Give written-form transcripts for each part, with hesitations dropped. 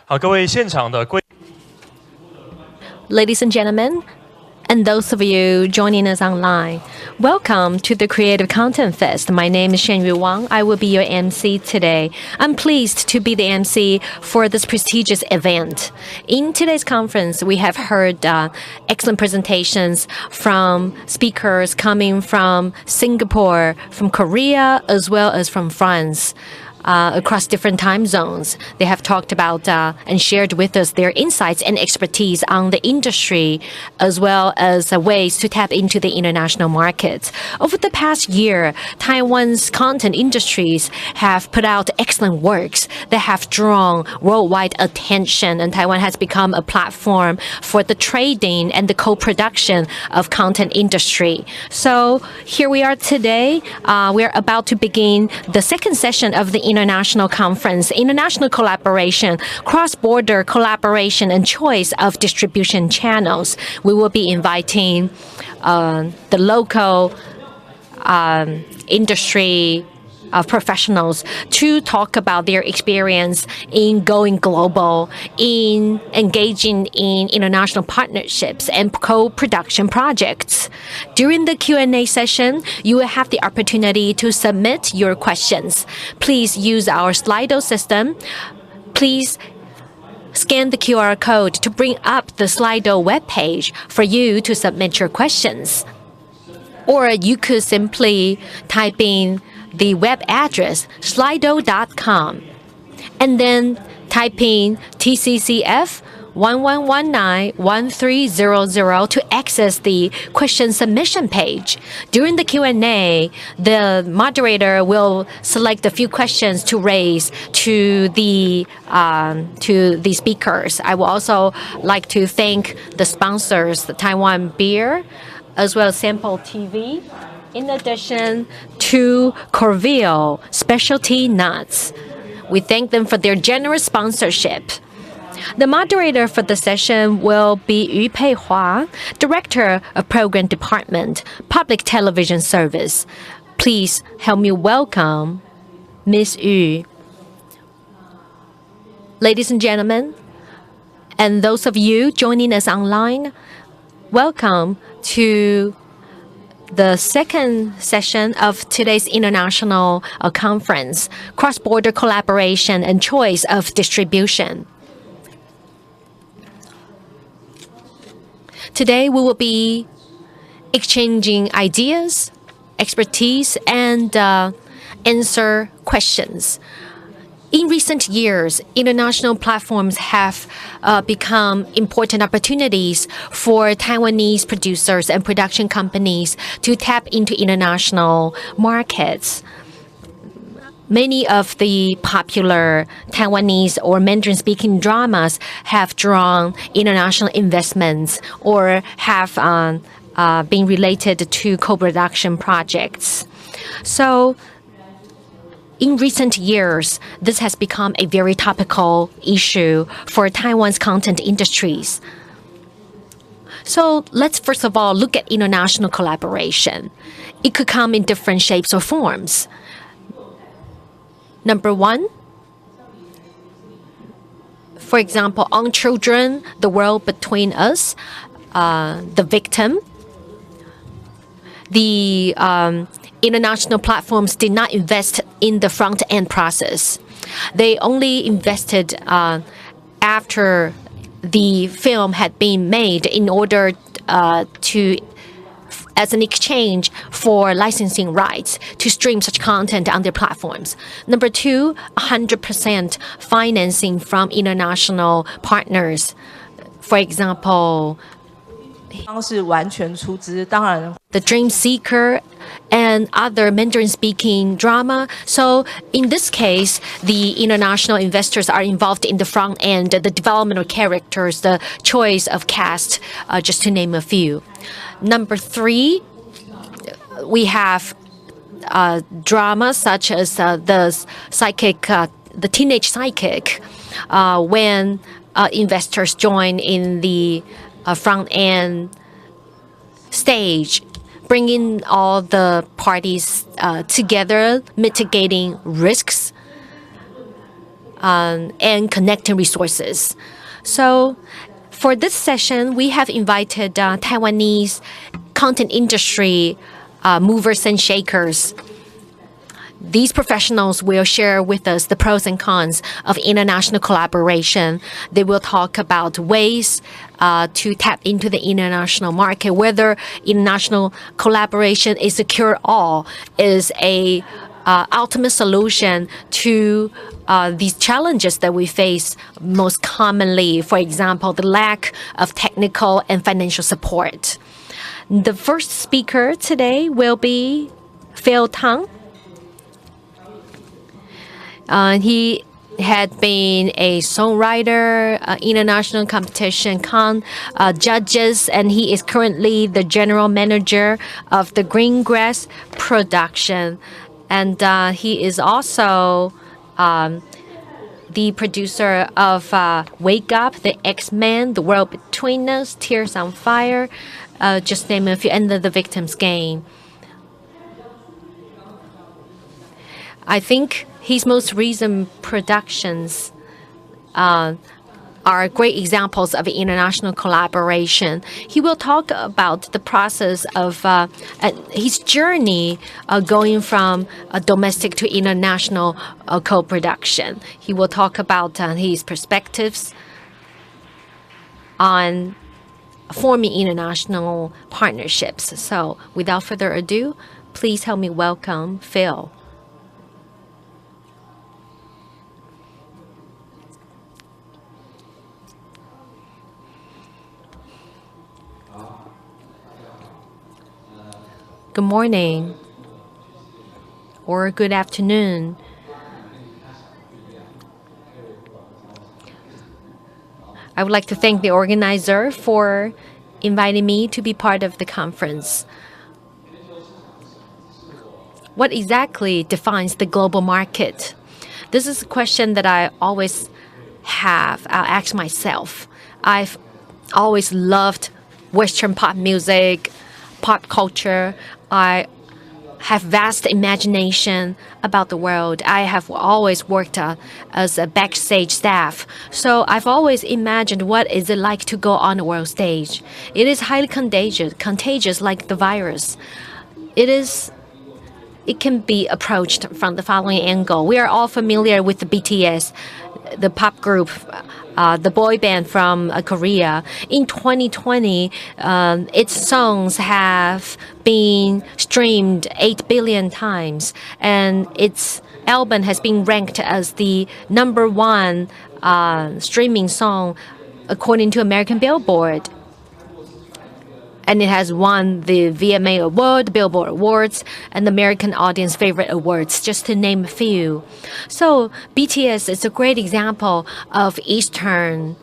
好，各位现场的贵 Ladies and gentlemen, and those of you joining us online, welcome to the Creative Content Fest. My name is Shenyu Wang. I will be your MC today. I'm pleased to be the MC for this prestigious event. In today's conference, we have heard excellent presentations from speakers coming from Singapore, from Korea, as well as from France. Across different time zones. They have talked about and shared with us their insights and expertise on the industry, as well as ways to tap into the international markets. Over the past year, Taiwan's content industries have put out excellent works that have drawn worldwide attention, and Taiwan has become a platform for the trading and the co-production of content industry. So here we are today. We're about to begin the second session of the International Conference, International Collaboration, Cross-Border Collaboration and Choice of Distribution Channels. We will be inviting the local industry professionals to talk about their experience in going global, in engaging in international partnerships and co-production projects. During the Q&A session, you will have the opportunity to submit your questions. Please use our Slido system. Please scan the QR code to bring up the Slido webpage for you to submit your questions. Or you could simply type in the web address slido.com and then type in TCCF 1119-1300 to access the question submission page. During the Q&A, the moderator will select a few questions to raise to the speakers. I will also like to thank the sponsors, the Taiwan Beer, as well as Sample TV, in addition to Corville Specialty Nuts. We thank them for their generous sponsorship. The moderator for the session will be Yu Pei Hua, Director of Program Department, Public Television Service. Please help me welcome Ms. Yu. Ladies and gentlemen, and those of you joining us online, welcome to the second session of today's international conference, Cross-Border Collaboration and Choice of Distribution. Today, we will be exchanging ideas, expertise, and answer questions. In recent years, international platforms have become important opportunities for Taiwanese producers and production companies to tap into international markets. Many of the popular Taiwanese or Mandarin-speaking dramas have drawn international investments or have been related to co-production projects. So, in recent years, this has become a very topical issue for Taiwan's content industries. So let's first of all look at international collaboration. It could come in different shapes or forms. Number one, for example, on children, the world between us, the victim, the international platforms did not invest in the front-end process. They only invested after the film had been made in order as an exchange for licensing rights to stream such content on their platforms. Number two, 100% financing from international partners. For example, The Dream Seeker and other Mandarin-speaking drama. So in this case, the international investors are involved in the front end, the development of characters, the choice of cast, just to name a few. Number three, we have drama such as the Teenage Psychic, when investors join in the front-end stage, bringing all the parties together, mitigating risks. and connecting resources. So for this session, we have invited Taiwanese content industry movers and shakers. These professionals will share with us the pros and cons of international collaboration. They will talk about ways to tap into the international market, whether international collaboration is a cure-all, is a ultimate solution to these challenges that we face most commonly. For example, the lack of technical and financial support. The first speaker today will be Phil Tang. He had been a songwriter, international competition judges, and he is currently the general manager of the Green Grass production. And he is also the producer of Wake Up, The X-Men, The World Between Us, Tears on Fire, just name a few, and The Victim's Game. I think his most recent productions are great examples of international collaboration. He will talk about the process of his journey going from domestic to international co-production. He will talk about his perspectives on forming international partnerships. So without further ado, please help me welcome Phil. Good morning or good afternoon. I would like to thank the organizer for inviting me to be part of the conference. What exactly defines the global market? This is a question that I always ask myself. I've always loved Western pop music, pop culture. I have vast imagination about the world. I have always worked as a backstage staff. So I've always imagined what is it like to go on a world stage. It is highly contagious like the virus. It can be approached from the following angle. We are all familiar with the BTS, the pop group, the boy band from Korea. In 2020, its songs have been streamed 8 billion times, and its album has been ranked as the #1 streaming song according to American Billboard. And it has won the VMA Award, Billboard Awards, and the American Audience Favorite Awards, just to name a few. So BTS is a great example of Eastern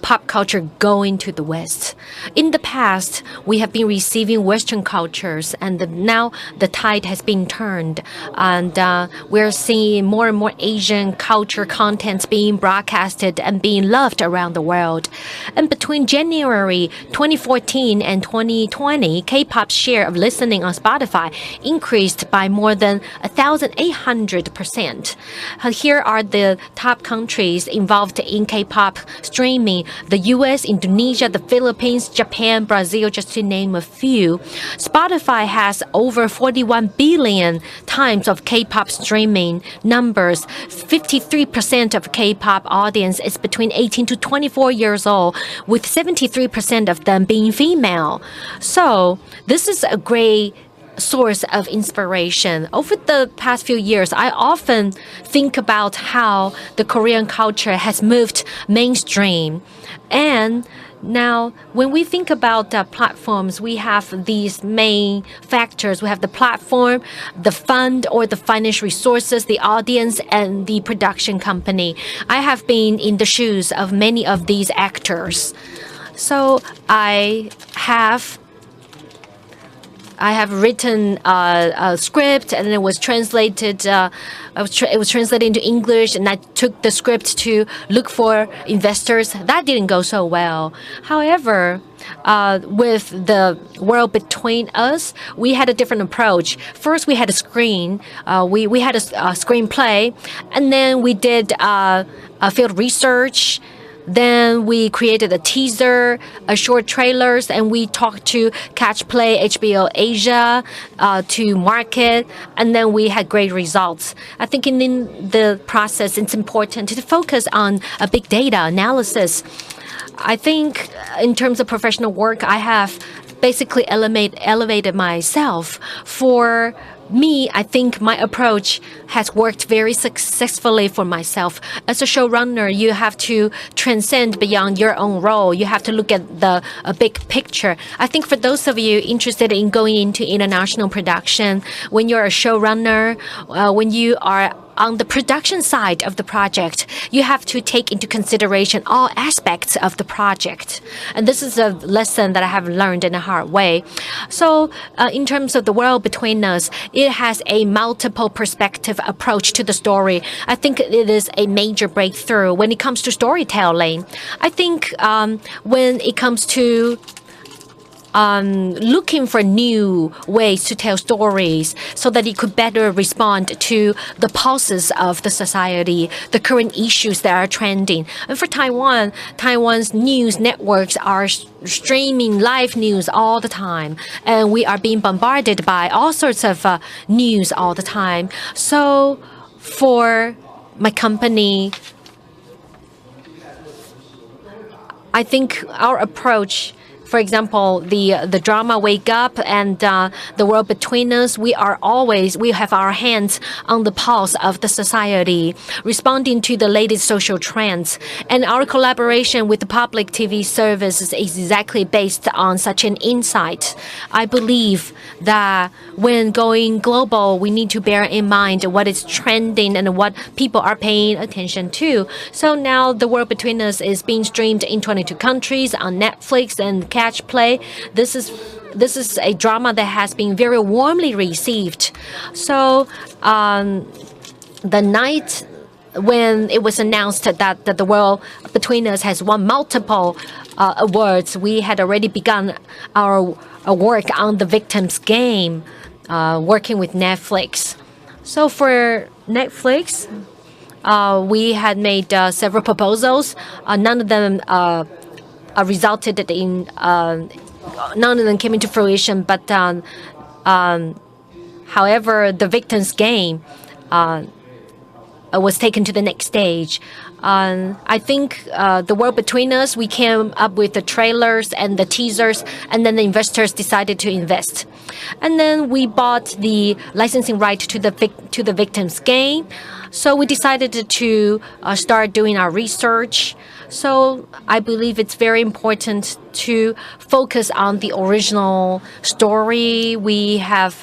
pop culture going to the West. In the past, we have been receiving Western cultures, and now the tide has been turned, and we're seeing more and more Asian culture contents being broadcasted and being loved around the world. And between January 2014 and 2020, K-pop's share of listening on Spotify increased by more than 1,800%. Here are the top countries involved in K-pop streaming: the US, Indonesia, the Philippines, Japan, Brazil, just to name a few. Spotify has over 41 billion times of K-pop streaming numbers. 53% of K-pop audience is between 18 to 24 years old, with 73% of them being female. So this is a great source of inspiration. Over the past few years, I often think about how the Korean culture has moved mainstream. And now, when we think about platforms, we have these main factors. We have the platform, the fund or the financial resources, the audience, and the production company. I have been in the shoes of many of these actors. So I have I have written a script, and it was translated. It was translated into English, and I took the script to look for investors. That didn't go so well. However, with the world between us, we had a different approach. First, we had a screen. We had a screenplay, and then we did a field research. Then we created a teaser, a short trailers, and we talked to Catch Play, HBO Asia, to market, and then we had great results. I think in the process, it's important to focus on a big data analysis. I think in terms of professional work, I have basically elevated myself. For me, I think my approach has worked very successfully for myself. As a showrunner, you have to transcend beyond your own role. You have to look at the big picture. I think for those of you interested in going into international production, when you're a showrunner, when you are on the production side of the project, you have to take into consideration all aspects of the project. And this is a lesson that I have learned in a hard way. So in terms of the world between us, it has a multiple perspective approach to the story. I think it is a major breakthrough when it comes to storytelling. I think when it comes to looking for new ways to tell stories so that it could better respond to the pulses of the society, the current issues that are trending. And for Taiwan, Taiwan's news networks are streaming live news all the time, and we are being bombarded by all sorts of news all the time. So for my company, I think our approach, for example, the drama Wake Up and the world between us, we have our hands on the pulse of the society, responding to the latest social trends. And our collaboration with the public TV service is exactly based on such an insight. I believe that when going global, we need to bear in mind what is trending and what people are paying attention to. So now the world between us is being streamed in 22 countries on Netflix and Catch Play. This is a drama that has been very warmly received. So the night when it was announced that the world between us has won multiple awards, we had already begun our work on the victim's game, working with Netflix. So for Netflix, we had made several proposals. None of them resulted in none of them came into fruition. But however, the victim's game was taken to the next stage. I think the world between us, we came up with the trailers and the teasers, and then the investors decided to invest. And then we bought the licensing right to the victim's game. So we decided to start doing our research. So I believe it's very important to focus on the original story. We have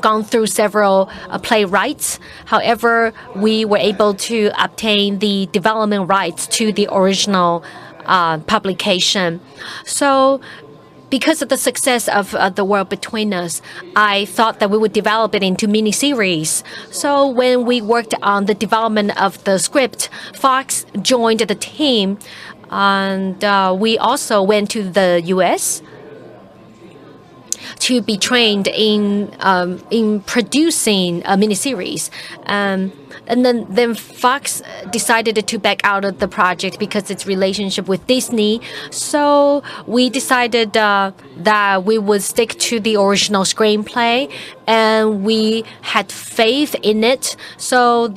gone through several playwrights. However, we were able to obtain the development rights to the original publication. So because of the success of The World Between Us, I thought that we would develop it into miniseries. So when we worked on the development of the script, Fox joined the team, and we also went to the U.S. to be trained in producing a miniseries. And then Fox decided to back out of the project because its relationship with Disney. So we decided that we would stick to the original screenplay, and we had faith in it. So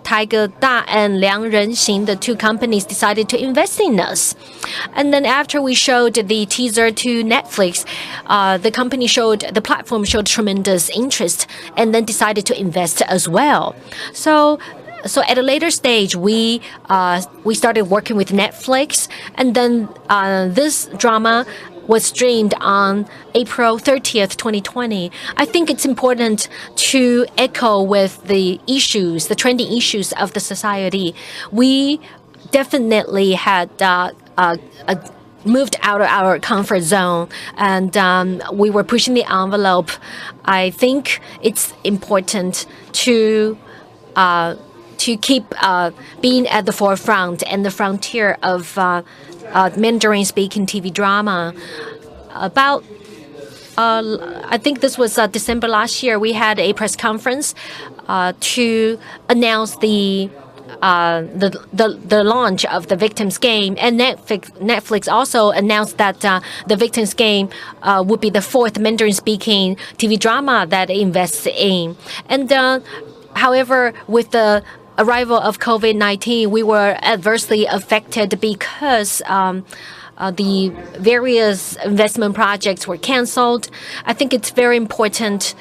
Tiger Da and Liang Renxing, the two companies, decided to invest in us. And then after we showed the teaser to Netflix, the platform showed tremendous interest and then decided to invest as well. So at a later stage, we started working with Netflix, and then this drama was streamed on April 30th, 2020. I think it's important to echo with the trending issues of the society. We definitely had moved out of our comfort zone, and we were pushing the envelope. I think it's important to keep being at the forefront and the frontier of Mandarin-speaking TV drama. About I think this was December last year. We had a press conference to announce the launch of the Victims Game, and Netflix also announced that the Victims Game would be the fourth Mandarin-speaking TV drama that it invests in. And however, with the arrival of COVID-19, we were adversely affected because the various investment projects were canceled. I think it's very important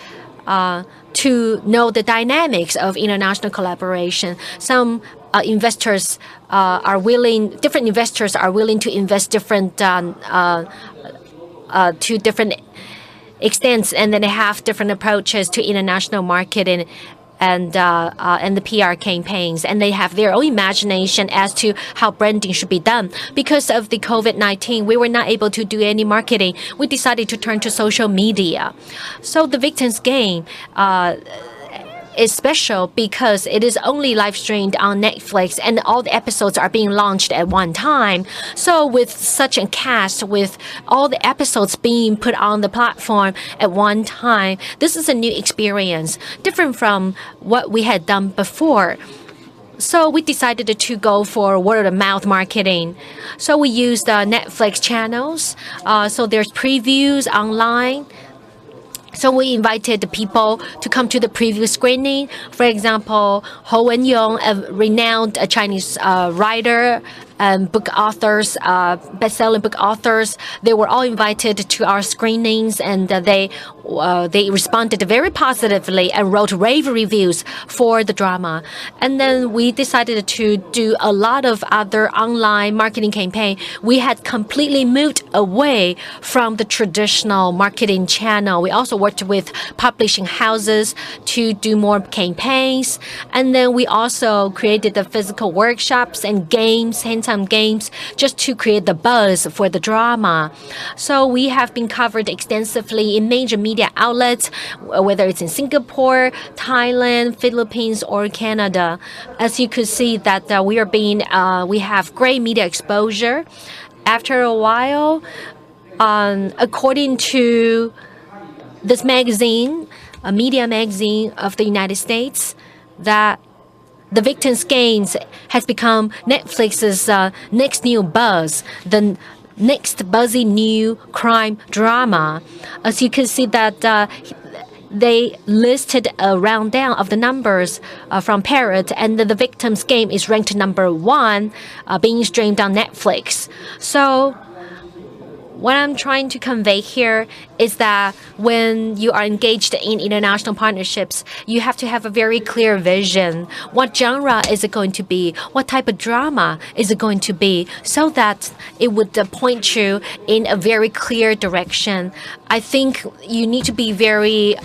to know the dynamics of international collaboration. Some investors are willing, different investors are willing to invest different to different extents, and then they have different approaches to international marketing and the PR campaigns, and they have their own imagination as to how branding should be done. Because of the COVID-19, we were not able to do any marketing. We decided to turn to social media. So the Victims Game is special because it is only live streamed on Netflix, and all the episodes are being launched at one time. So with such a cast, with all the episodes being put on the platform at one time, this is a new experience, different from what we had done before. So we decided to go for word-of-mouth marketing. So we used Netflix channels. So there's previews online. So we invited the people to come to the preview screening. For example, Ho Wen-yong, a renowned Chinese writer and book authors, best-selling book authors, they were all invited to our screenings, and they responded very positively and wrote rave reviews for the drama. And then we decided to do a lot of other online marketing campaign. We had completely moved away from the traditional marketing channel. We also worked with publishing houses to do more campaigns. And then we also created the physical workshops and games, hands-on games, just to create the buzz for the drama. So we have been covered extensively in major media outlets, whether it's in Singapore, Thailand, Philippines, or Canada. As you could see that we have great media exposure. After a while, according to this magazine, a media magazine of the United States, that the Victims Games has become Netflix's next new buzz, the next buzzy new crime drama. As you can see that they listed a rundown of the numbers from Parrot, and the Victims Game is ranked #1, being streamed on Netflix. So what I'm trying to convey here is that when you are engaged in international partnerships, you have to have a very clear vision. What genre is it going to be? What type of drama is it going to be? So that it would point you in a very clear direction. I think you need to be very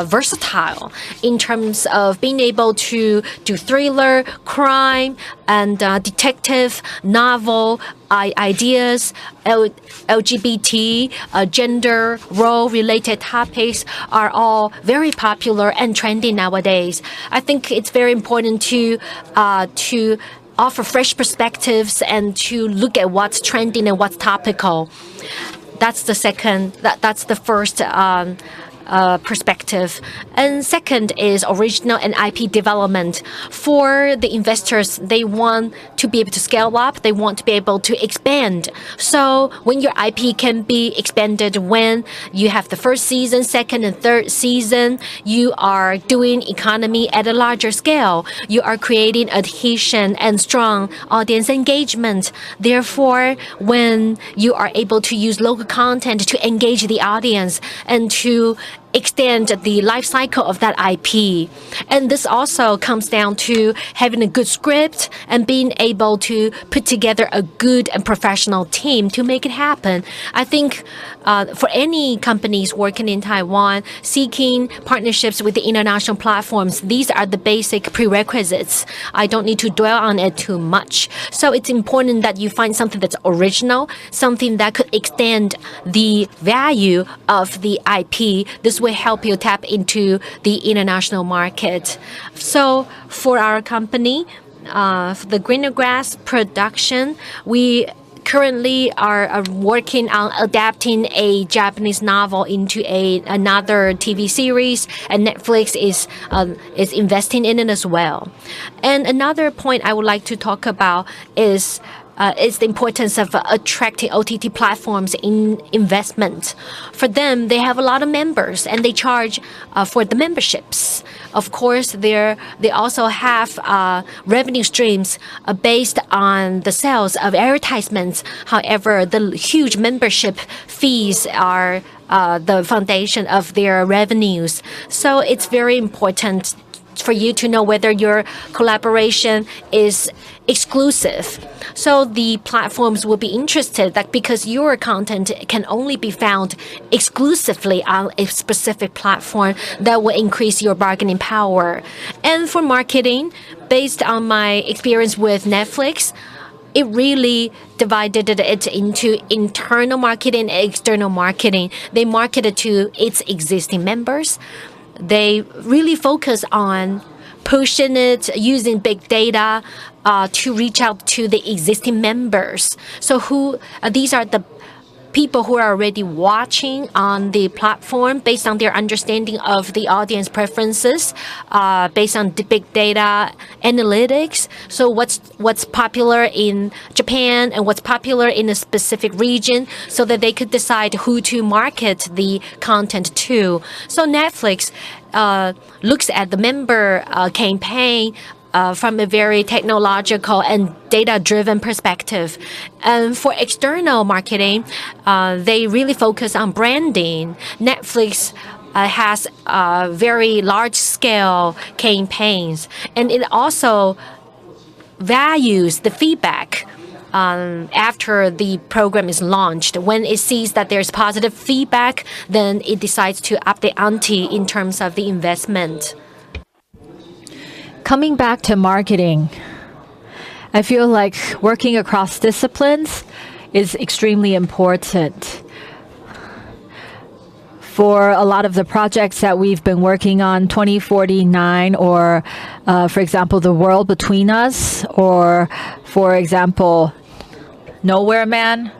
versatile in terms of being able to do thriller, crime, and detective, novel, ideas, LGBT, gender, role-related topics are all very popular and trendy nowadays. I think it's very important to offer fresh perspectives and to look at what's trending and what's topical. That's the second. That's the first perspective. And second is original and IP development. For the investors, they want to be able to scale up. They want to be able to expand. So when your IP can be expanded, when you have the first season, second and third season, you are doing economy at a larger scale. You are creating adhesion and strong audience engagement. Therefore, when you are able to use local content to engage the audience and to extend the life cycle of that IP. And this also comes down to having a good script and being able to put together a good and professional team to make it happen. I think for any companies working in Taiwan, seeking partnerships with the international platforms, these are the basic prerequisites. I don't need to dwell on it too much. So it's important that you find something that's original, something that could extend the value of the IP. This will help you tap into the international market. So for our company, for the greener grass production, we currently are working on adapting a Japanese novel into another TV series, and Netflix is investing in it as well. And another point I would like to talk about is the importance of attracting OTT platforms in investment. For them, they have a lot of members and they charge for the memberships. Of course, they also have revenue streams based on the sales of advertisements. However, the huge membership fees are the foundation of their revenues. So it's very important for you to know whether your collaboration is exclusive. So the platforms will be interested that because your content can only be found exclusively on a specific platform, that will increase your bargaining power. And for marketing, based on my experience with Netflix, it really divided it into internal marketing and external marketing. They marketed to its existing members. They really focus on pushing it using big data to reach out to the existing members. So these are the people who are already watching on the platform based on their understanding of the audience preferences, based on the big data analytics. So what's popular in Japan and what's popular in a specific region, so that they could decide who to market the content to. So Netflix looks at the member campaign from a very technological and data-driven perspective. And for external marketing, they really focus on branding. Netflix has very large-scale campaigns, and it also values the feedback after the program is launched. When it sees that there's positive feedback, then it decides to up the ante in terms of the investment. Coming back to marketing, I feel like working across disciplines is extremely important. For a lot of the projects that we've been working on, 2049, or for example, The World Between Us, or for example, Nowhere Man,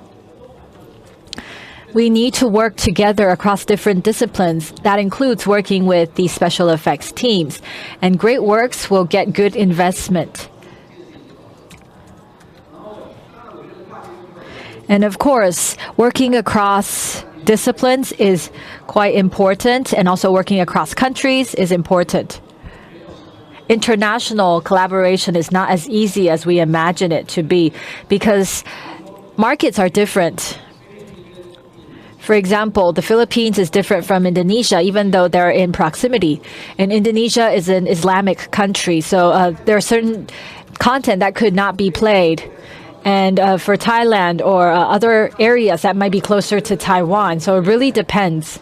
we need to work together across different disciplines. That includes working with the special effects teams. And great works will get good investment. And of course, working across disciplines is quite important, and also working across countries is important. International collaboration is not as easy as we imagine it to be, because markets are different. For example, the Philippines is different from Indonesia, even though they're in proximity. And Indonesia is an Islamic country, so there are certain content that could not be played. And for Thailand or other areas that might be closer to Taiwan. So it really depends.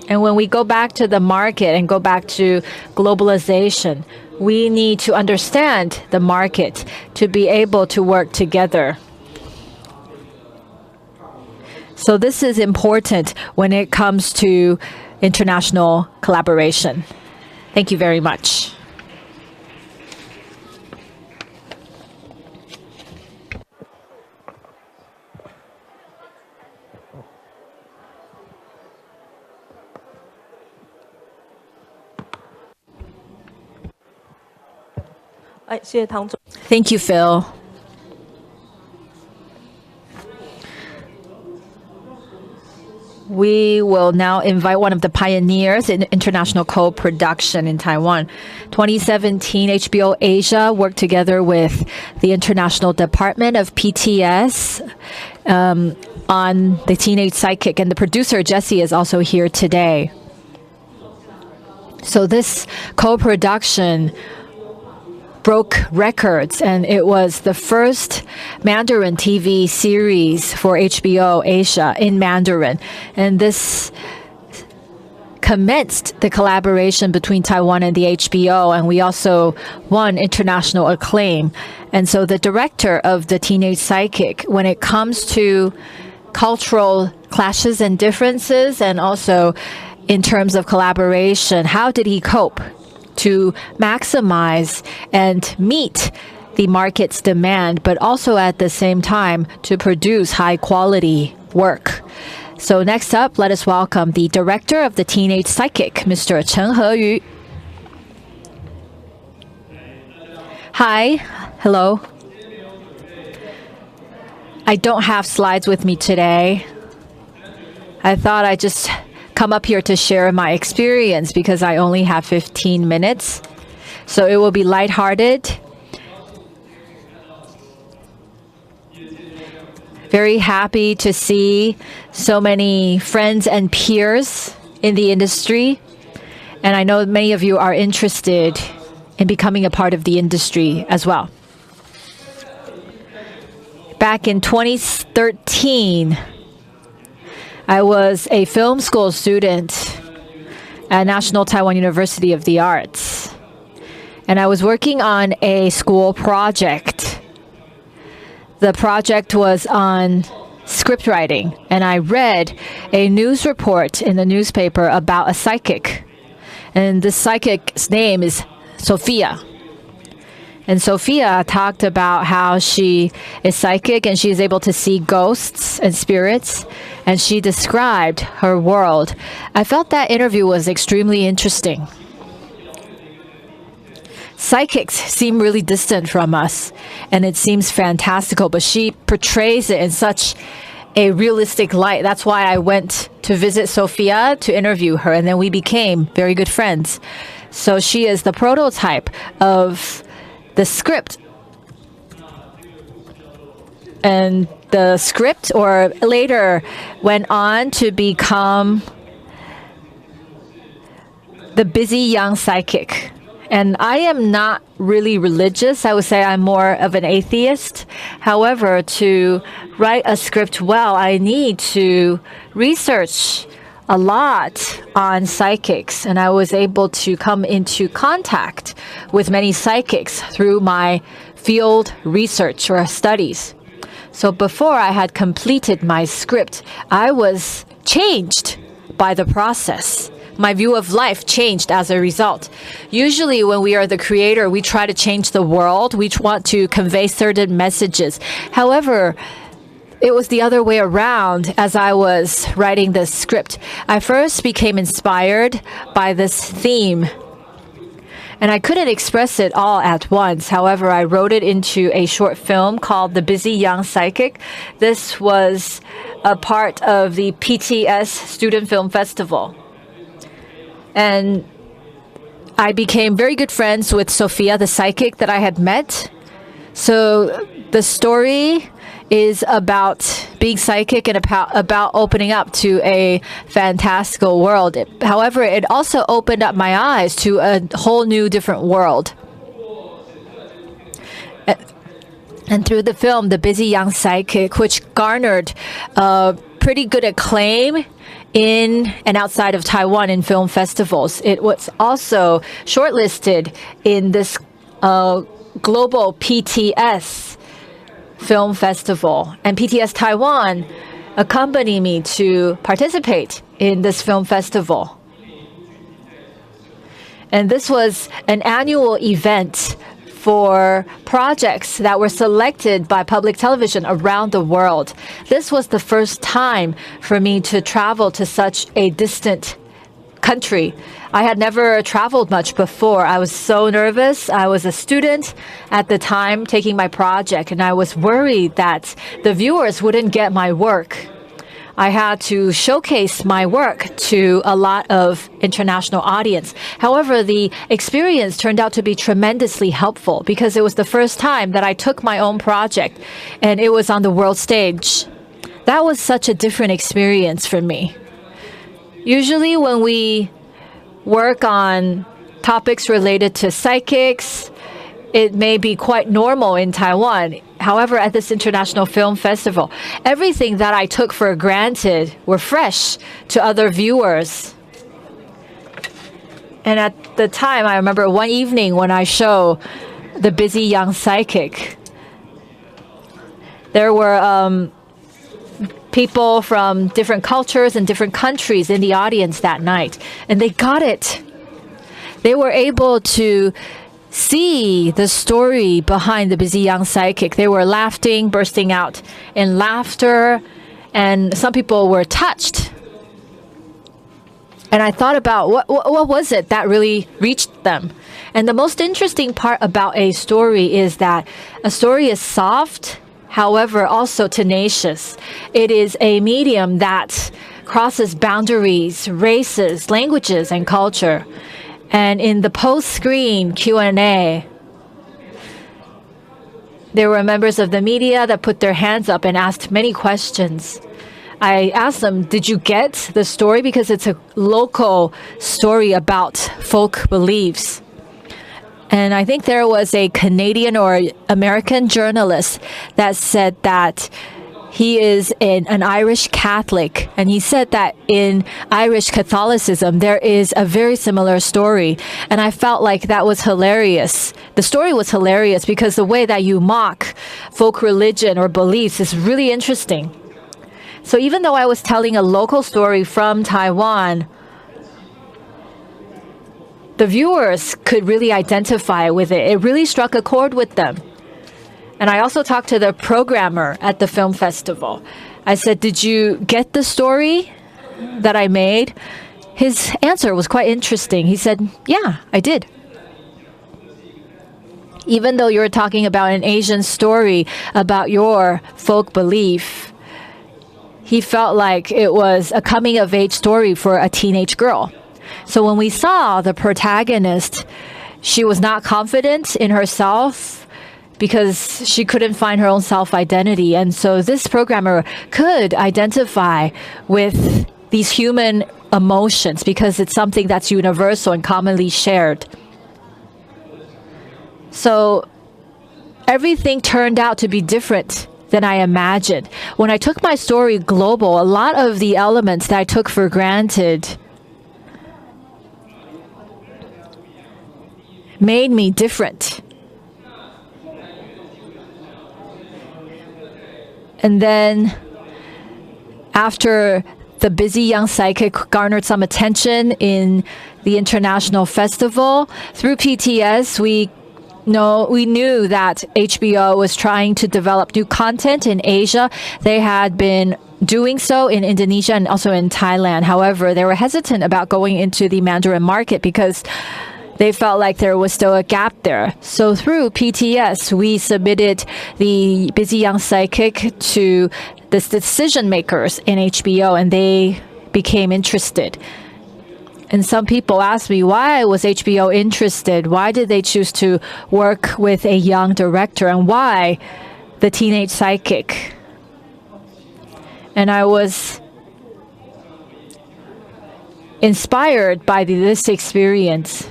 And when we go back to the market and go back to globalization, we need to understand the market to be able to work together. So this is important when it comes to international collaboration. Thank you very much. Thank you, Phil. we will now invite one of the pioneers in international co-production in Taiwan. 2017, HBO Asia worked together with the International Department of PTS on The Teenage Psychic, and the producer, Jessie, is also here today. So this co-production broke records, and it was the first Mandarin TV series for HBO Asia in Mandarin. And this commenced the collaboration between Taiwan and the HBO, and we also won international acclaim. And so the director of The Teenage Psychic, when it comes to cultural clashes and differences, and also in terms of collaboration, how did he cope to maximize and meet the market's demand, but also at the same time to produce high quality work? So next up, let us welcome the director of The Teenage Psychic, Mr. Chen Heyu. Hi, hello. I don't have slides with me today. I thought I'd just come up here to share my experience because I only have 15 minutes. So it will be lighthearted. Very happy to see so many friends and peers in the industry. And I know many of you are interested in becoming a part of the industry as well. Back in 2013, I was a film school student at National Taiwan University of the Arts. And I was working on a school project. The project was on script writing. And I read a news report in the newspaper about a psychic. And the psychic's name is Sophia. And Sophia talked about how she is psychic and she is able to see ghosts and spirits. And she described her world. I felt that interview was extremely interesting. Psychics seem really distant from us, and it seems fantastical, but she portrays it in such a realistic light. That's why I went to visit Sophia to interview her, and then we became very good friends. So she is the prototype of the script. And the script, or later, went on to become the busy young psychic. And I am not really religious. I would say I'm more of an atheist. However, to write a script well, I need to research a lot on psychics. And I was able to come into contact with many psychics through my field research or studies. So before I had completed my script, I was changed by the process. My view of life changed as a result. Usually when we are the creator, we try to change the world. We want to convey certain messages. However, it was the other way around as I was writing this script. I first became inspired by this theme. And I couldn't express it all at once. However, I wrote it into a short film called The Busy Young Psychic. This was a part of the PTS Student Film Festival. And I became very good friends with Sophia, the psychic that I had met. So the story is about being psychic and about opening up to a fantastical world. However, it also opened up my eyes to a whole new different world. And through the film, The Busy Young Psychic, which garnered pretty good acclaim in and outside of Taiwan in film festivals, it was also shortlisted in this global PTS film festival. And PTS Taiwan accompanied me to participate in this film festival. And this was an annual event for projects that were selected by public television around the world. This was the first time for me to travel to such a distant country. I had never traveled much before. I was so nervous. I was a student at the time taking my project, and I was worried that the viewers wouldn't get my work. I had to showcase my work to a lot of international audience. However, the experience turned out to be tremendously helpful because it was the first time that I took my own project and it was on the world stage. That was such a different experience for me. Usually when we work on topics related to psychics, it may be quite normal in Taiwan. However, at this international film festival, everything that I took for granted were fresh to other viewers. And at the time, I remember one evening when I show The Busy Young Psychic, there were people from different cultures and different countries in the audience that night, and they got it. They were able to see the story behind The Busy Young Psychic. They were laughing, bursting out in laughter, and some people were touched. And I thought about what was it that really reached them. And the most interesting part about a story is that a story is soft, however also tenacious. It is a medium that crosses boundaries, races, languages, and culture. And in the post-screen Q&A, there were members of the media that put their hands up and asked many questions. I asked them, did you get the story? Because it's a local story about folk beliefs. And I think there was a Canadian or American journalist that said that he is an Irish Catholic, and he said that in Irish Catholicism, there is a very similar story. And I felt like that was hilarious. The story was hilarious because the way that you mock folk religion or beliefs is really interesting. So even though I was telling a local story from Taiwan, the viewers could really identify with it. It really struck a chord with them. And I also talked to the programmer at the film festival. I said, did you get the story that I made? His answer was quite interesting. He said, yeah, I did. Even though you're talking about an Asian story about your folk belief, he felt like it was a coming-of-age story for a teenage girl. So when we saw the protagonist, she was not confident in herself because she couldn't find her own self-identity. And so this programmer could identify with these human emotions because it's something that's universal and commonly shared. So everything turned out to be different than I imagined. When I took my story global, a lot of the elements that I took for granted made me different. And then after The Busy Young Psychic garnered some attention in the international festival, through PTS, we knew that HBO was trying to develop new content in Asia. They had been doing so in Indonesia and also in Thailand. However, they were hesitant about going into the Mandarin market because they felt like there was still a gap there. So through PTS, we submitted The Busy Young Psychic to the decision makers in HBO, and they became interested. And some people asked me, why was HBO interested? Why did they choose to work with a young director? And why the teenage psychic? And I was inspired by this experience.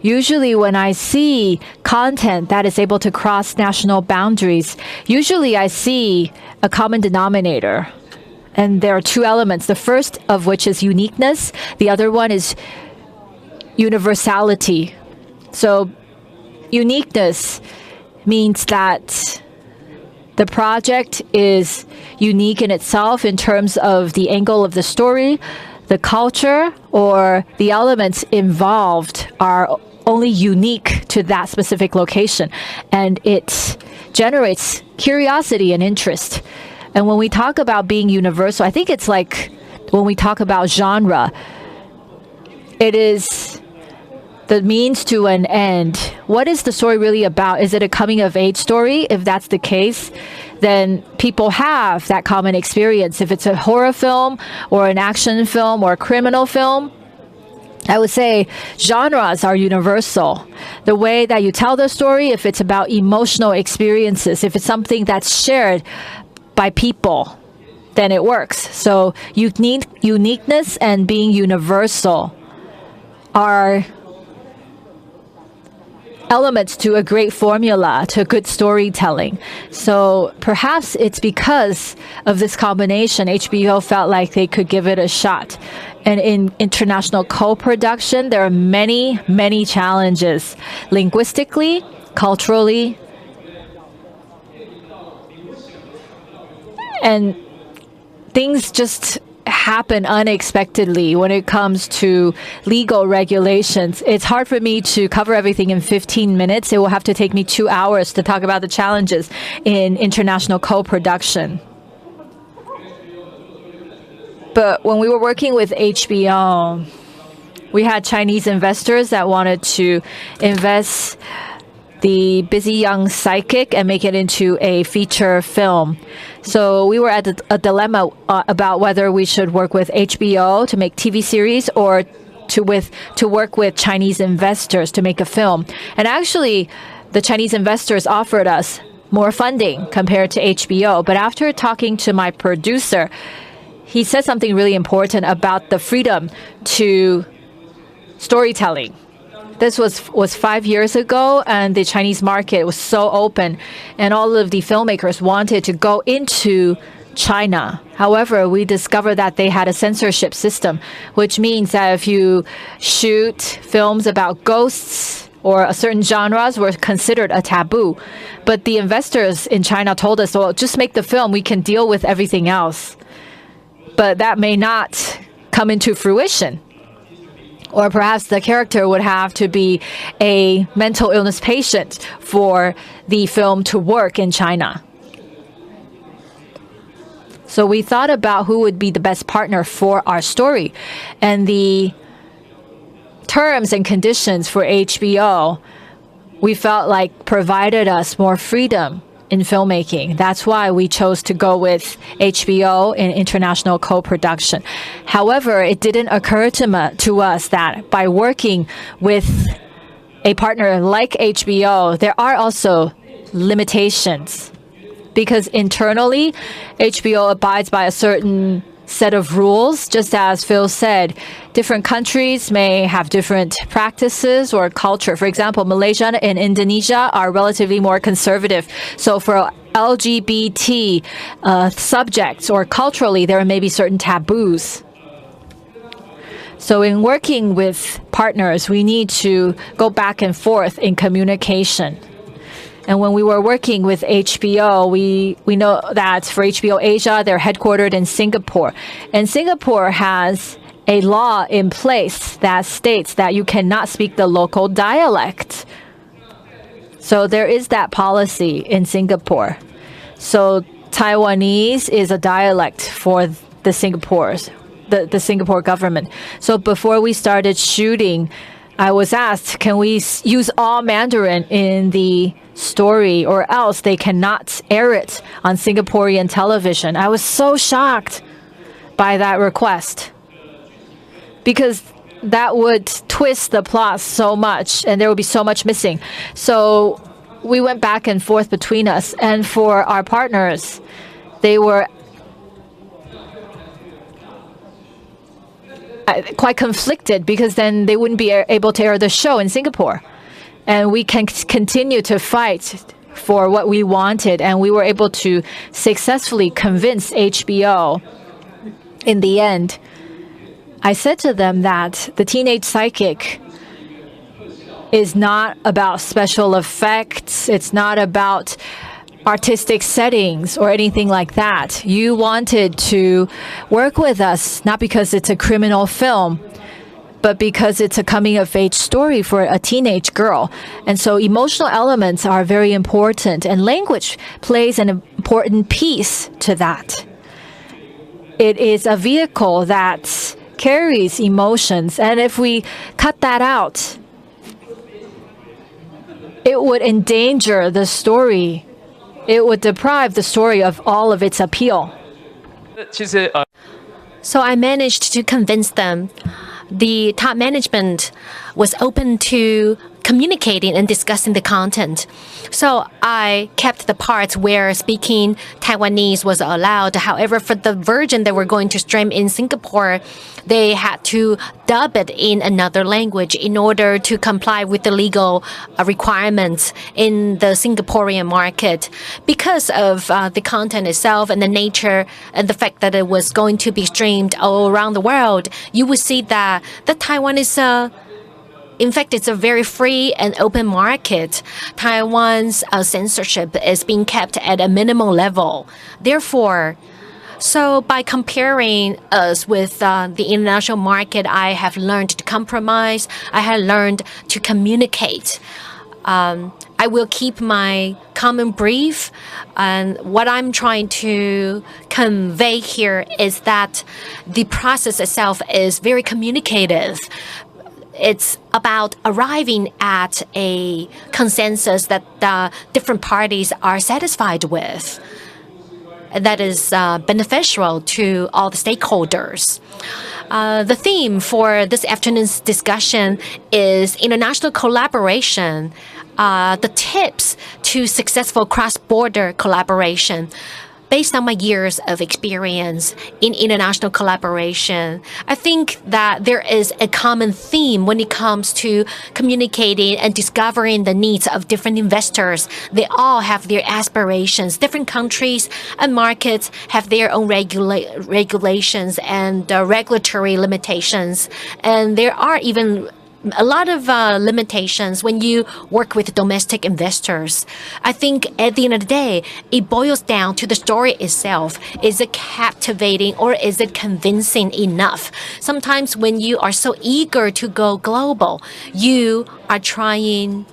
Usually when I see content that is able to cross national boundaries, usually I see a common denominator. And there are two elements, the first of which is uniqueness. The other one is universality. So uniqueness means that the project is unique in itself in terms of the angle of the story, the culture, or the elements involved are only unique to that specific location. And it generates curiosity and interest. And when we talk about being universal, I think it's like when we talk about genre, it is the means to an end. What is the story really about? Is it a coming of age story? If that's the case, then people have that common experience. If it's a horror film or an action film or a criminal film, I would say genres are universal. The way that you tell the story, if it's about emotional experiences, if it's something that's shared by people, then it works. So uniqueness and being universal are elements to a great formula, to good storytelling. So perhaps it's because of this combination, HBO felt like they could give it a shot. And in international co-production, there are many, many challenges, linguistically, culturally, and things just happen unexpectedly when it comes to legal regulations. It's hard for me to cover everything in 15 minutes. It will have to take me 2 hours to talk about the challenges in international co-production. But when we were working with HBO, we had Chinese investors that wanted to invest the busy young psychic and make it into a feature film. So we were at a dilemma about whether we should work with HBO to make TV series or to work with Chinese investors to make a film. And actually, the Chinese investors offered us more funding compared to HBO. But after talking to my producer, he said something really important about the freedom to storytelling. This was 5 years ago, and the Chinese market was so open, and all of the filmmakers wanted to go into China. However, we discovered that they had a censorship system, which means that if you shoot films about ghosts or certain genres were considered a taboo. But the investors in China told us, well, just make the film, we can deal with everything else. But that may not come into fruition. Or perhaps the character would have to be a mental illness patient for the film to work in China. So we thought about who would be the best partner for our story. And the terms and conditions for HBO, we felt like provided us more freedom in filmmaking. That's why we chose to go with HBO in international co-production. However, it didn't occur to us that by working with a partner like HBO, there are also limitations. Because internally, HBO abides by a certain set of rules. Just as Phil said, different countries may have different practices or culture. For example, Malaysia and Indonesia are relatively more conservative. So for LGBT subjects or culturally, there may be certain taboos. So in working with partners, we need to go back and forth in communication. And when we were working with HBO, we know that for HBO Asia, they're headquartered in Singapore. And Singapore has a law in place that states that you cannot speak the local dialect. So there is that policy in Singapore. So Taiwanese is a dialect for the Singapore government. So before we started shooting, I was asked, can we use all Mandarin in the story, or else they cannot air it on Singaporean television? I was so shocked by that request, because that would twist the plot so much and there would be so much missing. So we went back and forth between us, and for our partners, they were quite conflicted, because then they wouldn't be able to air the show in Singapore. And we can continue to fight for what we wanted, and we were able to successfully convince HBO in the end. I said to them that the teenage psychic is not about special effects. It's not about artistic settings or anything like that. You wanted to work with us not because it's a criminal film, but because it's a coming-of-age story for a teenage girl. And so emotional elements are very important, and language plays an important piece to that. It is a vehicle that carries emotions, and if we cut that out, it would endanger the story it would deprive the story of all of its appeal. 其实 So I managed to convince them. The top management was open to communicating and discussing the content. So I kept the parts where speaking Taiwanese was allowed. However, for the version that we're going to stream in Singapore, they had to dub it in another language in order to comply with the legal requirements in the Singaporean market. Because of the content itself and the nature and the fact that it was going to be streamed all around the world, you would see that Taiwan is in fact, it's a very free and open market. Taiwan's censorship is being kept at a minimal level. Therefore, so by comparing us with the international market, I have learned to compromise. I have learned to communicate. I will keep my comment brief. And what I'm trying to convey here is that the process itself is very communicative. It's about arriving at a consensus that different parties are satisfied with. That is beneficial to all the stakeholders. The theme for this afternoon's discussion is international collaboration, the tips to successful cross-border collaboration. Based on my years of experience in international collaboration, I think that there is a common theme when it comes to communicating and discovering the needs of different investors. They all have their aspirations. Different countries and markets have their own regulations and regulatory limitations. And there are even a lot of limitations when you work with domestic investors. I think at the end of the day, it boils down to the story itself. Is it captivating or is it convincing enough? Sometimes when you are so eager to go global, you are trying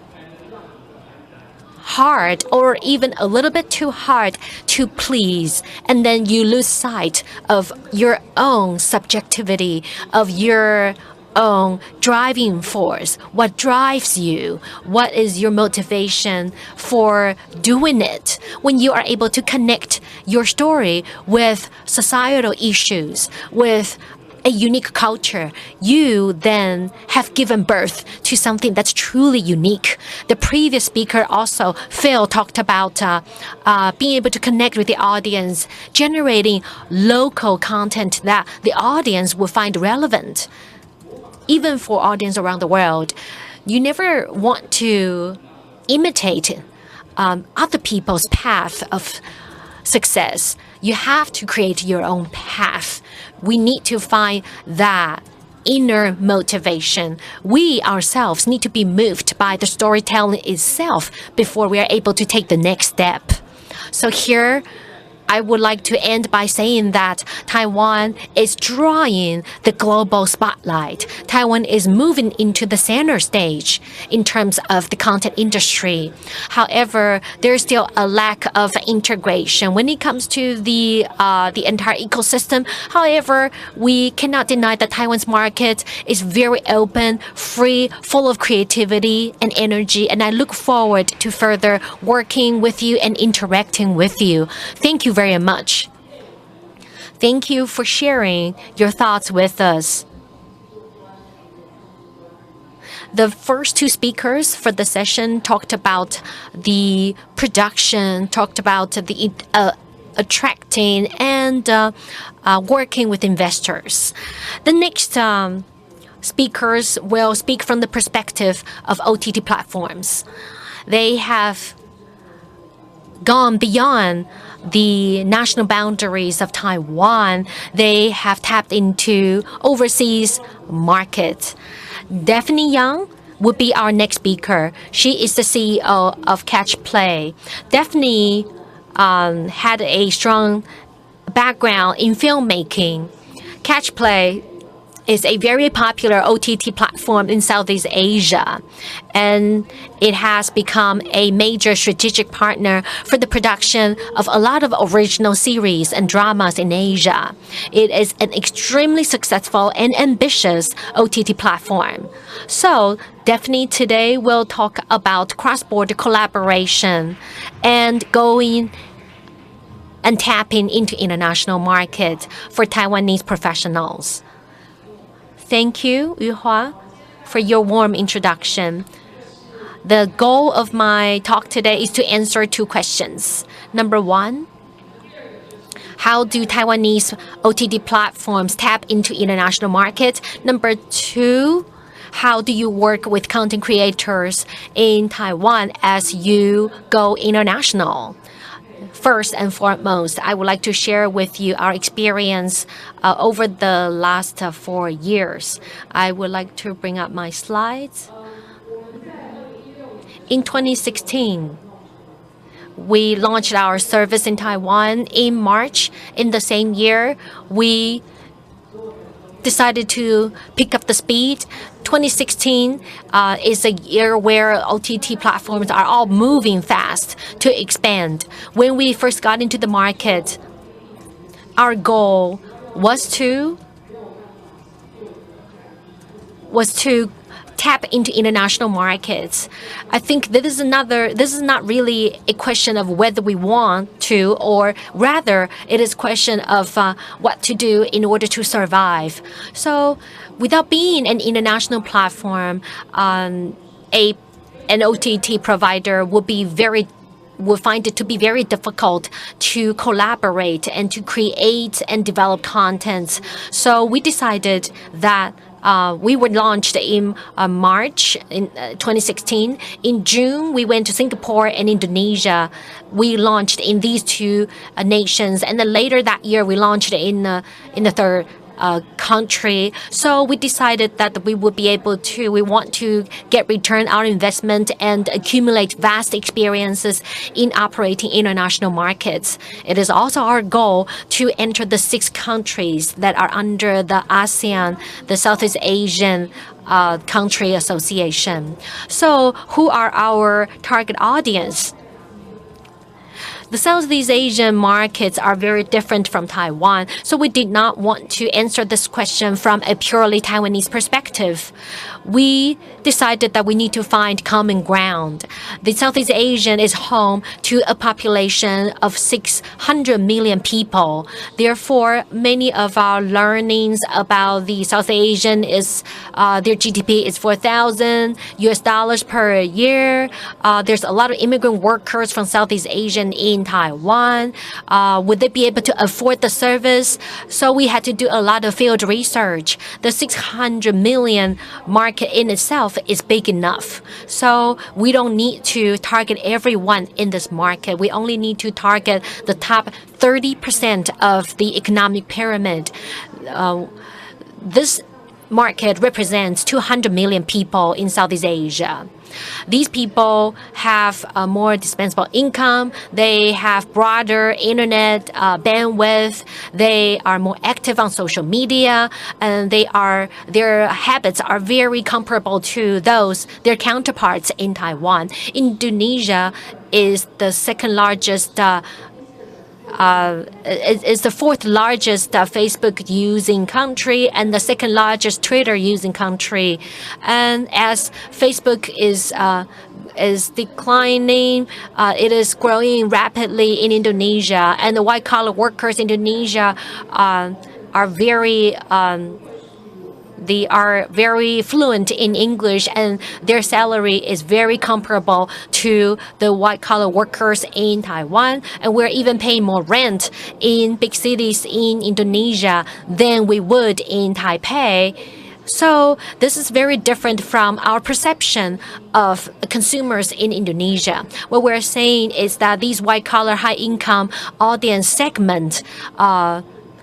hard or even a little bit too hard to please, and then you lose sight of your own subjectivity, of your own driving force. What drives you? What is your motivation for doing it? When you are able to connect your story with societal issues, with a unique culture, you then have given birth to something that's truly unique. The previous speaker also, Phil, talked about being able to connect with the audience, generating local content that the audience will find relevant. Even for audience around the world, you never want to imitate other people's path of success. You have to create your own path. We need to find that inner motivation. We ourselves need to be moved by the storytelling itself before we are able to take the next step. So here, I would like to end by saying that Taiwan is drawing the global spotlight. Taiwan is moving into the center stage in terms of the content industry. However, there's still a lack of integration when it comes to the entire ecosystem. However, we cannot deny that Taiwan's market is very open, free, full of creativity and energy, and I look forward to further working with you and interacting with you. Thank you very much. Thank you for sharing your thoughts with us. The first two speakers for the session talked about the production, talked about the attracting and working with investors. The next speakers will speak from the perspective of OTT platforms. They have gone beyond the national boundaries of Taiwan. They have tapped into overseas market. Daphne Yang would be our next speaker. She is the CEO of Catch Play. Daphne had a strong background in filmmaking. Catch Play is a very popular OTT platform in Southeast Asia, and it has become a major strategic partner for the production of a lot of original series and dramas in Asia. It is an extremely successful and ambitious OTT platform. So definitely today we'll talk about cross-border collaboration and going and tapping into international market for Taiwanese professionals. Thank you, Yuhua, for your warm introduction. The goal of my talk today is to answer two questions. Number one, how do Taiwanese OTT platforms tap into international markets? Number two, how do you work with content creators in Taiwan as you go international? First and foremost, I would like to share with you our experience over the last 4 years. I would like to bring up my slides. In 2016, we launched our service in Taiwan. In March in the same year, we decided to pick up the speed. 2016 is a year where OTT platforms are all moving fast to expand. When we first got into the market, our goal was to tap into international markets. I think this is not really a question of whether we want to, or rather it is a question of what to do in order to survive. So without being an international platform, an OTT provider will find it to be very difficult to collaborate and to create and develop contents. So we decided that we were launched in March in 2016. In June, we went to Singapore and Indonesia. We launched in these two nations, and then later that year, we launched in the third country. So we decided that we want to get return our investment and accumulate vast experiences in operating international markets. It is also our goal to enter the 6 countries that are under the ASEAN, the Southeast Asian Country Association. So who are our target audience? The Southeast Asian markets are very different from Taiwan, so we did not want to answer this question from a purely Taiwanese perspective. We decided that we need to find common ground. The Southeast Asian is home to a population of 600 million people. Therefore, many of our learnings about the South Asian is their GDP is $4,000 per year. There's a lot of immigrant workers from Southeast Asian in Taiwan. Would they be able to afford the service? So we had to do a lot of field research. The 600 million market in itself is big enough. So we don't need to target everyone in this market. We only need to target the top 30% of the economic pyramid. This market represents 200 million people in Southeast Asia. These people have a more dispensable income. They have broader internet bandwidth. They are more active on social media, and their habits are very comparable to their counterparts in Taiwan. Indonesia is the second largest. Is the fourth largest Facebook using country and the second largest Twitter using country. And as Facebook is declining, it is growing rapidly in Indonesia, and the white collar workers in Indonesia are very they are very fluent in English, and their salary is very comparable to the white-collar workers in Taiwan. And we're even paying more rent in big cities in Indonesia than we would in Taipei. So this is very different from our perception of consumers in Indonesia. What we're saying is that these white-collar, high-income audience segment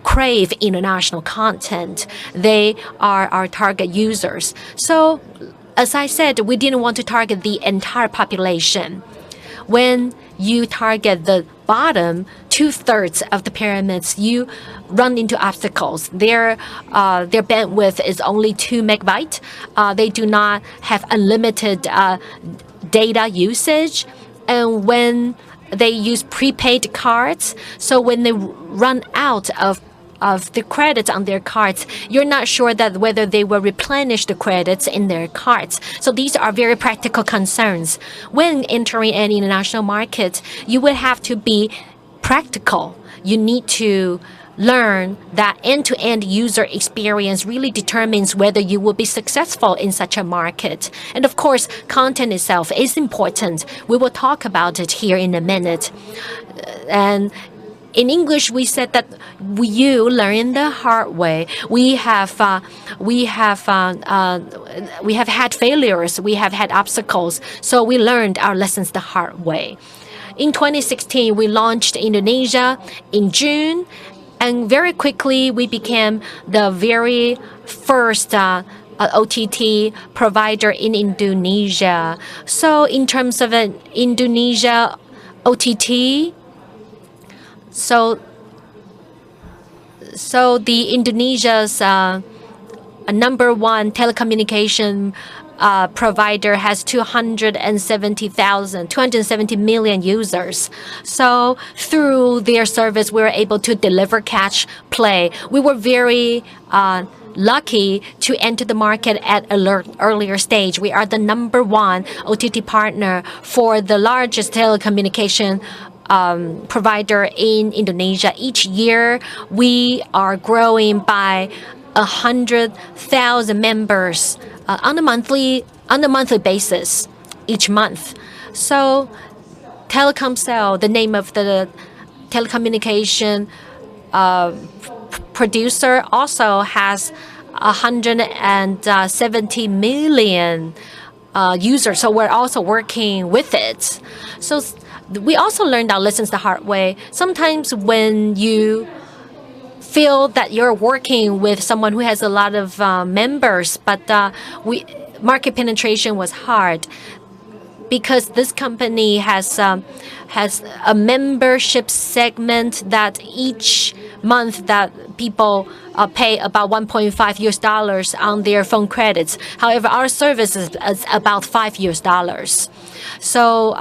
crave international content. They are our target users. So, as I said, we didn't want to target the entire population. When you target the bottom 2/3 of the pyramids, you run into obstacles. Their bandwidth is only 2 megabytes. They do not have unlimited data usage, and when they use prepaid cards, so when they run out of the credits on their cards, you're not sure that whether they will replenish the credits in their cards. So these are very practical concerns. When entering an international market, you will have to be practical. You need to learn that end-to-end user experience really determines whether you will be successful in such a market. And of course, content itself is important. We will talk about it here in a minute. And in English, we said that you learn the hard way. We have had failures. We have had obstacles. So we learned our lessons the hard way. In 2016, we launched Indonesia in June, and very quickly we became the very first OTT provider in Indonesia. So in terms of an Indonesia OTT, so the Indonesia's number one telecommunication provider has 270 million users. So through their service, we were able to deliver catch play. We were very lucky to enter the market at an earlier stage. We are the number one OTT partner for the largest telecommunication provider in Indonesia. Each year, we are growing by 100,000 members on a monthly basis each month. So Telkomsel, the name of the telecommunication producer, also has 170 million users. So we're also working with it. So we also learned our lessons the hard way. Sometimes when you feel that you're working with someone who has a lot of members, but market penetration was hard because this company has a membership segment that each month that people pay about $1.5 on their phone credits. However, our service is about $5. So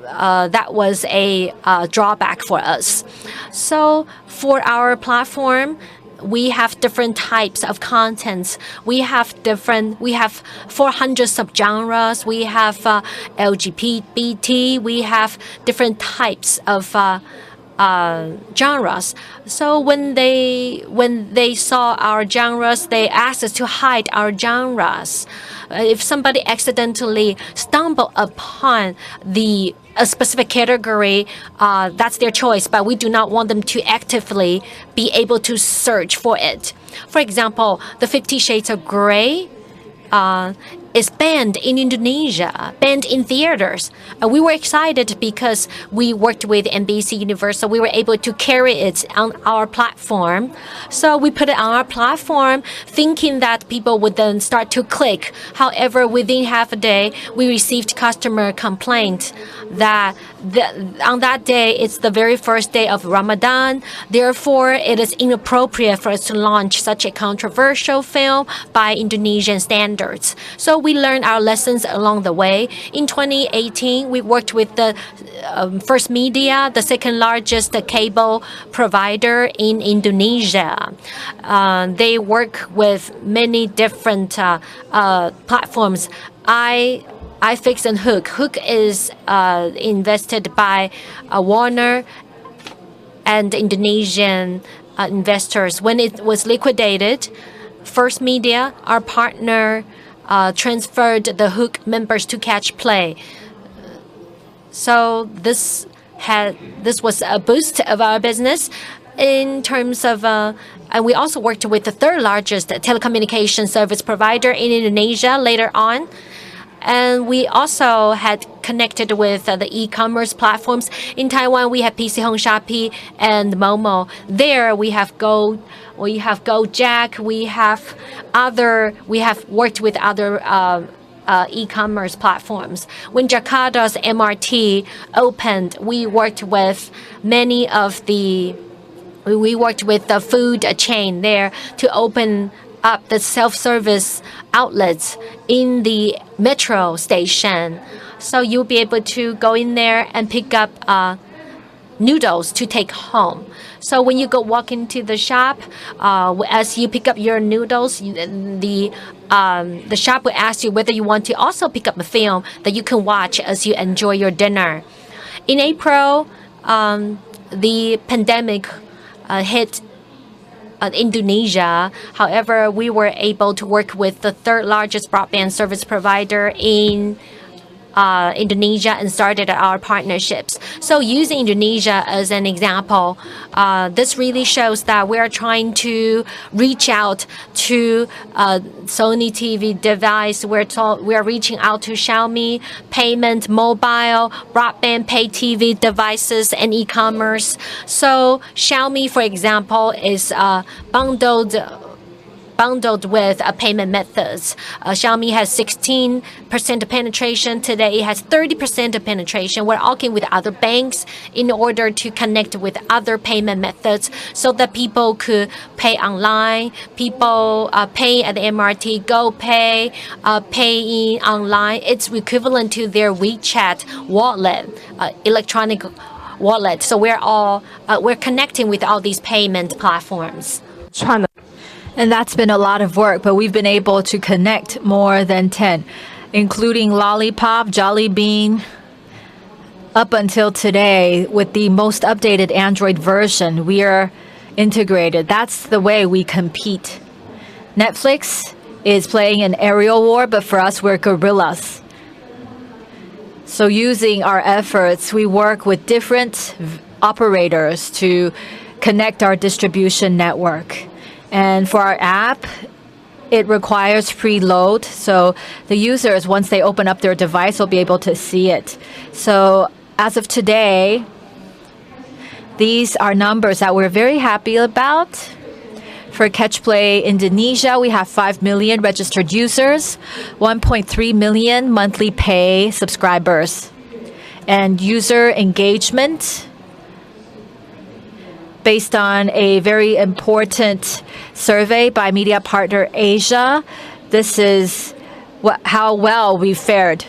that was a drawback for us. So for our platform, we have different types of contents. We have 400 subgenres. We have LGBT. We have different types of genres. So when they saw our genres, they asked us to hide our genres. If somebody accidentally stumbled upon a specific category, that's their choice, but we do not want them to actively be able to search for it. For example, the 50 Shades of Grey is banned in Indonesia, banned in theaters. We were excited because we worked with NBC Universal. We were able to carry it on our platform. So we put it on our platform thinking that people would then start to click. However, within half a day, we received customer complaint that on that day, it's the very first day of Ramadan. Therefore, it is inappropriate for us to launch such a controversial film by Indonesian standards. So we learned our lessons along the way. In 2018, we worked with the First Media, the second largest cable provider in Indonesia. They work with many different platforms. iFix and Hook. Hook is invested by Warner and Indonesian investors. When it was liquidated, First Media, our partner, transferred the Hook members to Catch Play. So this was a boost of our business in terms of, and we also worked with the third largest telecommunication service provider in Indonesia later on. And we also had connected with the e-commerce platforms. In Taiwan, we have PC Home Shopee and Momo. There we have Gojek, we have worked with other e-commerce platforms. When Jakarta's MRT opened, we worked with the food chain there to open up the self-service outlets in the metro station. So you'll be able to go in there and pick up noodles to take home. So when you go walk into the shop, as you pick up your noodles, the shop will ask you whether you want to also pick up a film that you can watch as you enjoy your dinner. In April, the pandemic hit Indonesia. However, we were able to work with the third largest broadband service provider in Indonesia and started our partnerships. So using Indonesia as an example, this really shows that we are trying to reach out to Sony TV device. We are reaching out to Xiaomi, payment, mobile, broadband, pay TV devices, and e-commerce. So Xiaomi, for example, is bundled with payment methods. Xiaomi has 16% penetration. Today it has 30% penetration. We're working with other banks in order to connect with other payment methods so that people could pay online. People pay at the MRT, go pay, paying online. It's equivalent to their WeChat wallet, electronic wallet. So we're connecting with all these payment platforms. And that's been a lot of work, but we've been able to connect more than 10, including Lollipop, Jollibean, up until today with the most updated Android version. We are integrated. That's the way we compete. Netflix is playing an aerial war, but for us, we're guerrillas. So using our efforts, we work with different operators to connect our distribution network. And for our app, it requires preload. So the users, once they open up their device, will be able to see it. So as of today, these are numbers that we're very happy about. For Catch Play Indonesia, we have 5 million registered users, 1.3 million monthly pay subscribers. And user engagement, based on a very important survey by Media Partner Asia, this is how well we fared.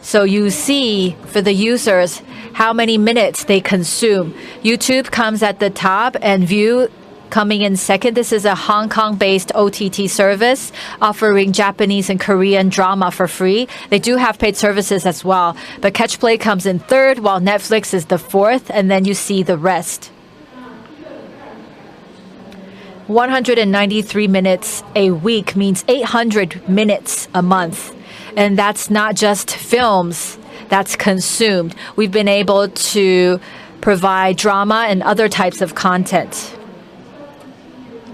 So you see for the users how many minutes they consume. YouTube comes at the top and View coming in second. This is a Hong Kong-based OTT service offering Japanese and Korean drama for free. They do have paid services as well, but Catch Play comes in third while Netflix is the fourth, and then you see the rest. 193 minutes a week means 800 minutes a month. And that's not just films that's consumed. We've been able to provide drama and other types of content.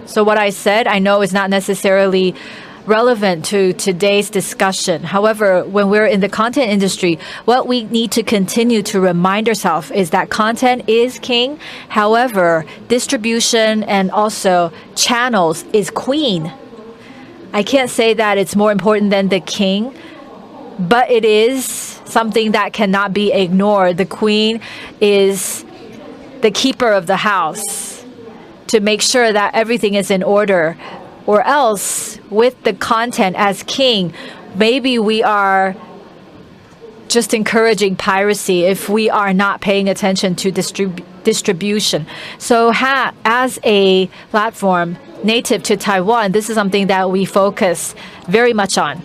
So what I said, I know is not necessarily relevant to today's discussion. However, when we're in the content industry, what we need to continue to remind ourselves is that content is king. However, distribution and also channels is queen. I can't say that it's more important than the king, but it is something that cannot be ignored. The queen is the keeper of the house to make sure that everything is in order. Or else, with the content as king, maybe we are just encouraging piracy if we are not paying attention to distribution. So as a platform native to Taiwan, this is something that we focus very much on.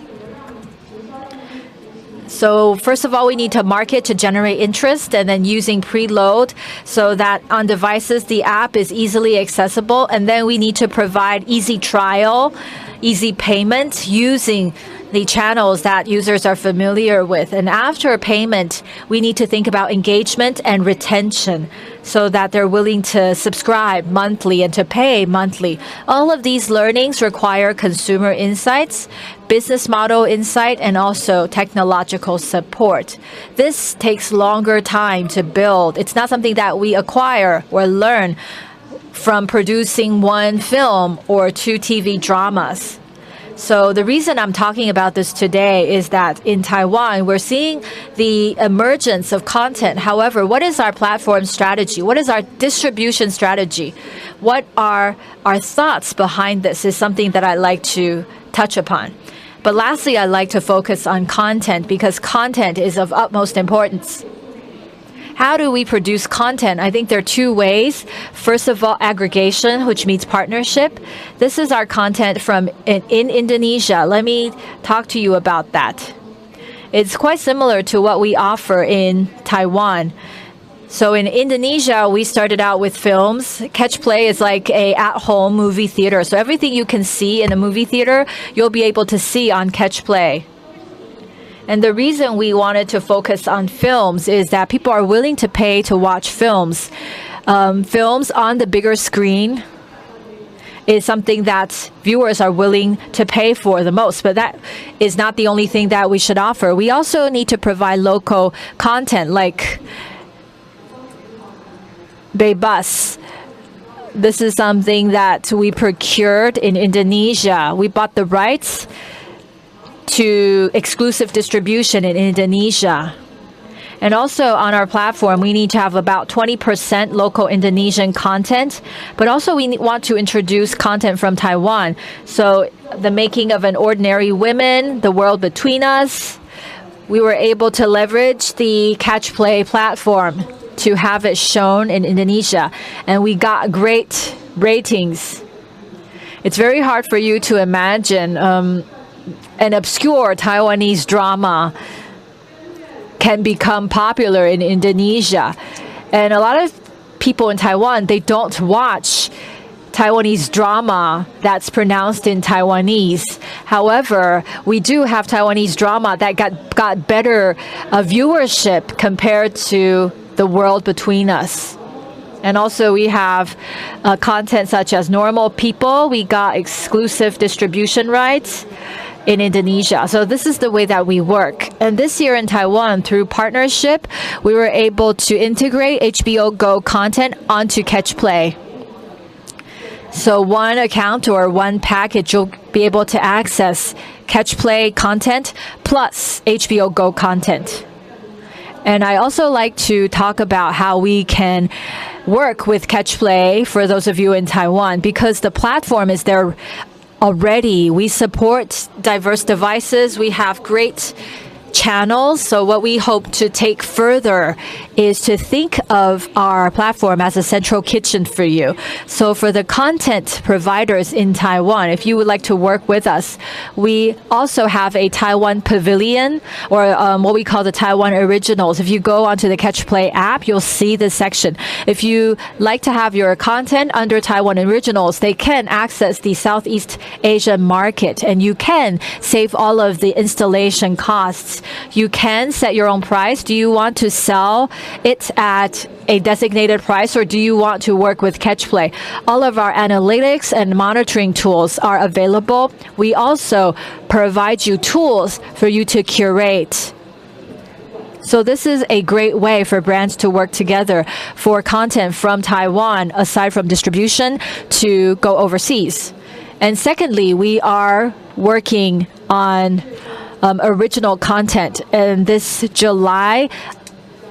So first of all, we need to market to generate interest, and then using preload so that on devices the app is easily accessible. And then we need to provide easy trial, easy payment using the channels that users are familiar with. And after payment, we need to think about engagement and retention so that they're willing to subscribe monthly and to pay monthly. All of these learnings require consumer insights, business model insight, and also technological support. This takes longer time to build. It's not something that we acquire or learn from producing one film or two TV dramas. So the reason I'm talking about this today is that in Taiwan, we're seeing the emergence of content. However, what is our platform strategy? What is our distribution strategy? What are our thoughts behind this is something that I'd like to touch upon. But lastly, I'd like to focus on content because content is of utmost importance. How do we produce content? I think there are two ways. First of all, aggregation, which means partnership. This is our content from in Indonesia. Let me talk to you about that. It's quite similar to what we offer in Taiwan. So in Indonesia, we started out with films. Catch Play is like a at-home movie theater. So everything you can see in a movie theater, you'll be able to see on Catch Play. And the reason we wanted to focus on films is that people are willing to pay to watch films. Films on the bigger screen is something that viewers are willing to pay for the most. But that is not the only thing that we should offer. We also need to provide local content like Bebas. This is something that we procured in Indonesia. We bought the rights to exclusive distribution in Indonesia. And also on our platform, we need to have about 20% local Indonesian content, but also we want to introduce content from Taiwan. So the making of an ordinary women, the world between us, we were able to leverage the Catch Play platform to have it shown in Indonesia. And we got great ratings. It's very hard for you to imagine an obscure Taiwanese drama can become popular in Indonesia. And a lot of people in Taiwan, they don't watch Taiwanese drama that's pronounced in Taiwanese. However, we do have Taiwanese drama that got better viewership compared to the world between us. And also we have content such as Normal People. We got exclusive distribution rights in Indonesia. So this is the way that we work. And this year in Taiwan, through partnership, we were able to integrate HBO Go content onto Catch Play. So one account or one package, you'll be able to access Catch Play content plus HBO Go content. And I also like to talk about how we can work with Catch Play for those of you in Taiwan because the platform is there already. We support diverse devices. We have great channels. So what we hope to take further is to think of our platform as a central kitchen for you. So for the content providers in Taiwan, if you would like to work with us, we also have a Taiwan pavilion or what we call the Taiwan originals. If you go onto the Catch Play app, you'll see this section. If you like to have your content under Taiwan originals, they can access the Southeast Asia market and you can save all of the installation costs. You can set your own price. Do you want to sell it at a designated price or do you want to work with Catch Play? All of our analytics and monitoring tools are available. We also provide you tools for you to curate. So this is a great way for brands to work together for content from Taiwan, aside from distribution, to go overseas. And secondly, we are working on original content. And this July,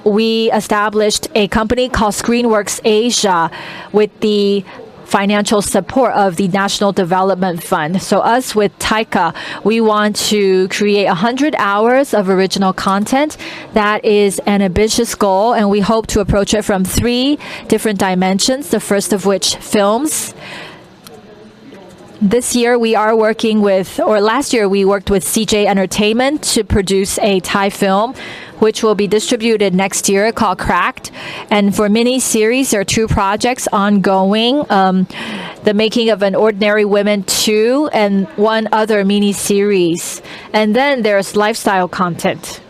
we established a company called ScreenWorks Asia with the financial support of the National Development Fund. So us with Taika, we want to create 100 hours of original content. That is an ambitious goal, and we hope to approach it from 3 different dimensions, the first of which films. This year we are working with, or last year we worked with CJ Entertainment to produce a Thai film, which will be distributed next year called Cracked. And for mini-series, there are 2 projects ongoing. The Making of an Ordinary Woman 2 and 1 other mini-series. And then there's lifestyle content.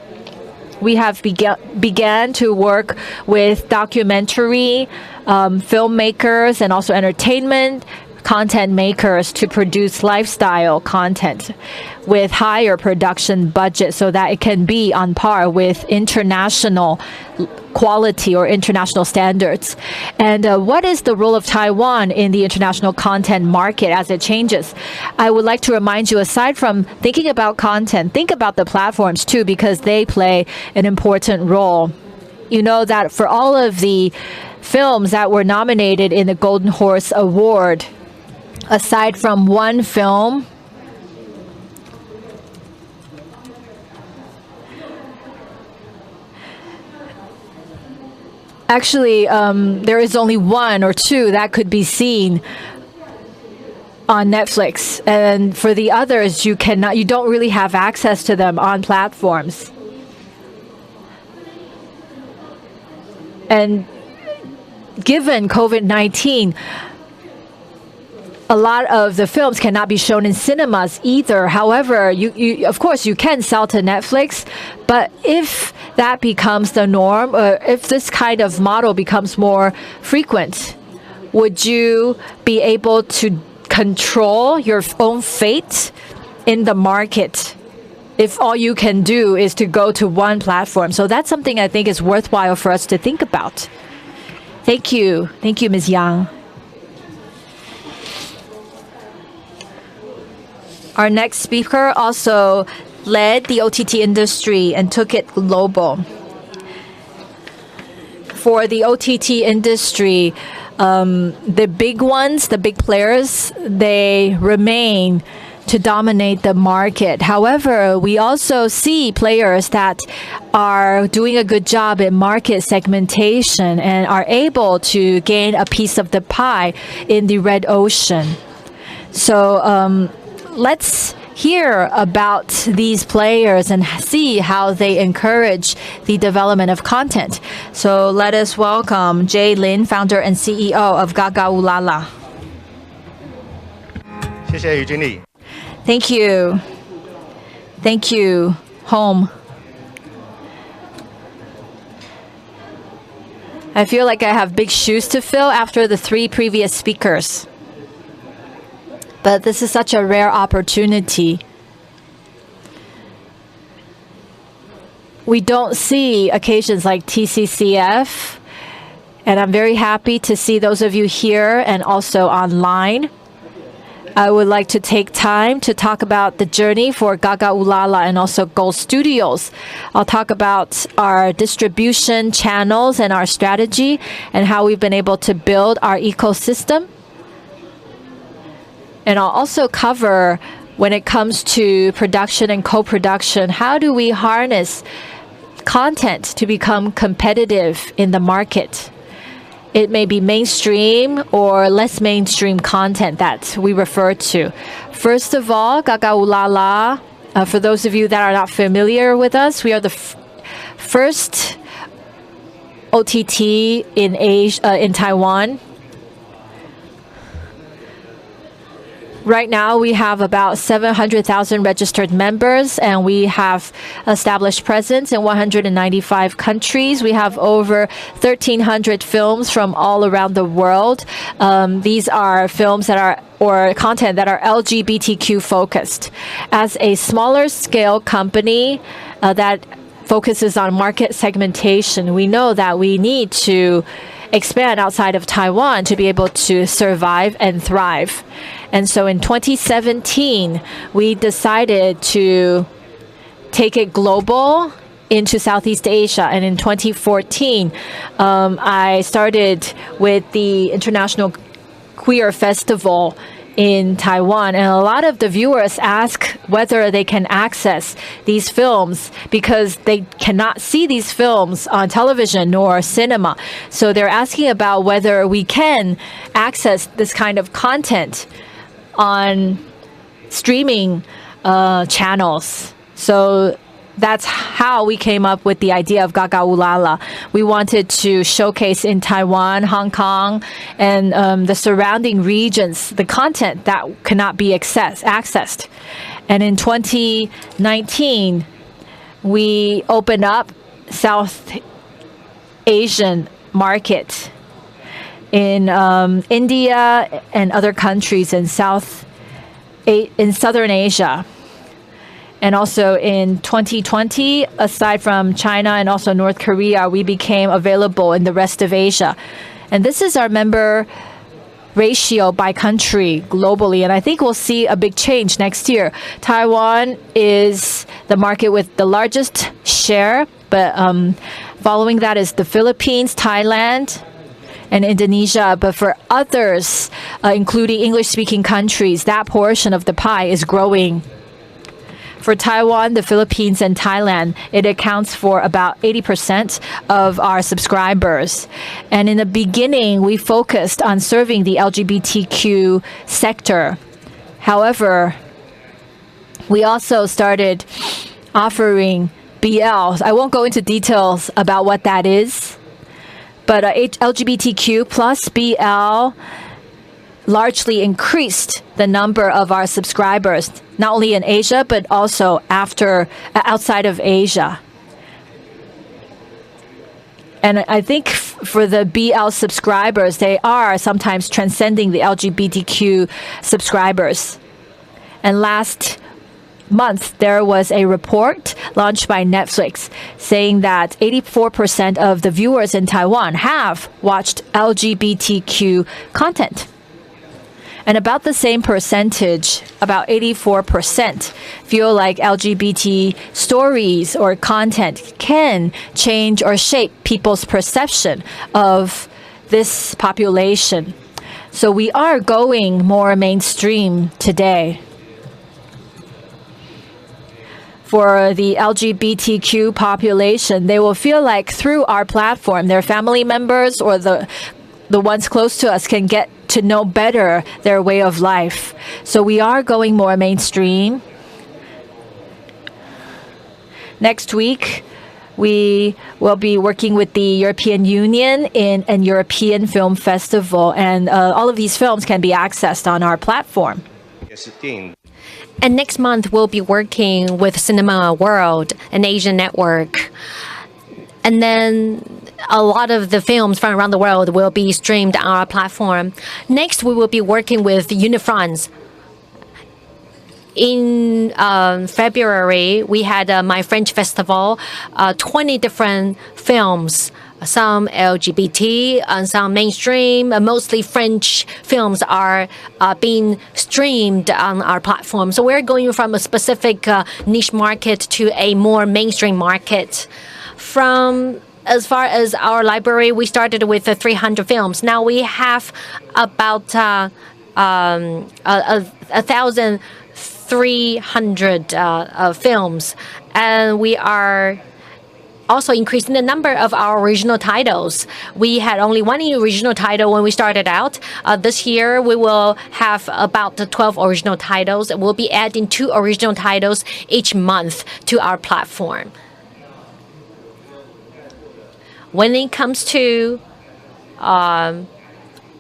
We have began to work with documentary filmmakers and also entertainment content makers to produce lifestyle content with higher production budget so that it can be on par with international quality or international standards. And what is the role of Taiwan in the international content market as it changes? I would like to remind you, aside from thinking about content, think about the platforms too, because they play an important role. You know that for all of the films that were nominated in the Golden Horse Award, aside from one film, actually, there is only one or two that could be seen on Netflix, and for the others, you don't really have access to them on platforms. And given COVID-19, a lot of the films cannot be shown in cinemas either. However, you of course you can sell to Netflix, but if that becomes the norm, or if this kind of model becomes more frequent, would you be able to control your own fate in the market if all you can do is to go to one platform? So that's something I think is worthwhile for us to think about. Thank you. Thank you, Ms. Yang. Our next speaker also led the OTT industry and took it global. For the OTT industry, the big ones, the big players, they remain to dominate the market. However, we also see players that are doing a good job in market segmentation and are able to gain a piece of the pie in the red ocean. So let's hear about these players and see how they encourage the development of content. So let us welcome Jay Lin, founder and CEO of Gaga Ulala. 谢谢于经理。 Thank you. Thank you, Home. I feel like I have big shoes to fill after the three previous speakers. But this is such a rare opportunity. We don't see occasions like TCCF, and I'm very happy to see those of you here and also online. I would like to take time to talk about the journey for Gaga Ulala and also Gold Studios. I'll talk about our distribution channels and our strategy and how we've been able to build our ecosystem. And I'll also cover, when it comes to production and co-production, how do we harness content to become competitive in the market? It may be mainstream or less mainstream content that we refer to. First of all, Gaga Ulala, for those of you that are not familiar with us, we are the first OTT in Asia, in Taiwan. Right now, we have about 700,000 registered members, and we have established presence in 195 countries. We have over 1,300 films from all around the world. These are films that are, or content that are LGBTQ focused. As a smaller scale company that focuses on market segmentation, we know that we need to expand outside of Taiwan to be able to survive and thrive. And so in 2017, we decided to take it global into Southeast Asia. And in 2014, I started with the International Queer Festival in Taiwan, and a lot of the viewers ask whether they can access these films because they cannot see these films on television nor cinema. So they're asking about whether we can access this kind of content on streaming channels. So that's how we came up with the idea of Gaga Ulala. We wanted to showcase in Taiwan, Hong Kong, and the surrounding regions the content that cannot be accessed. And in 2019, we opened up South Asian market. in India and other countries in Southern Asia. And also in 2020, aside from China and also North Korea, we became available in the rest of Asia. And this is our member ratio by country globally. And I think we'll see a big change next year. Taiwan is the market with the largest share, but following that is the Philippines, Thailand, and Indonesia. But for others, including English-speaking countries, that portion of the pie is growing. For Taiwan, the Philippines, and Thailand, it accounts for about 80% of our subscribers. And in the beginning, we focused on serving the LGBTQ sector. However, we also started offering BL. I won't go into details about what that is, but LGBTQ plus BL largely increased the number of our subscribers, not only in Asia, but also outside of Asia. And I think for the BL subscribers, they are sometimes transcending the LGBTQ subscribers. And last month, there was a report launched by Netflix saying that 84% of the viewers in Taiwan have watched LGBTQ content. And about the same percentage, about 84%, feel like LGBT stories or content can change or shape people's perception of this population. So we are going more mainstream today. For the LGBTQ population, they will feel like through our platform, their family members or the ones close to us can get to know better their way of life. So we are going more mainstream. Next week, we will be working with the European Union in an European film festival, and all of these films can be accessed on our platform. And next month, we'll be working with Cinema World, an Asian network. And then a lot of the films from around the world will be streamed on our platform. Next, we will be working with Unifrance. In February, we had My French Festival, 20 different films, some LGBT and some mainstream. Mostly French films are being streamed on our platform. So we're going from a specific niche market to a more mainstream market. As far as our library, we started with 300 films. Now we have about 1,300 films, and we are also increasing the number of our original titles. We had only one original title when we started out. This year, we will have about 12 original titles, and we'll be adding 2 original titles each month to our platform. When it comes to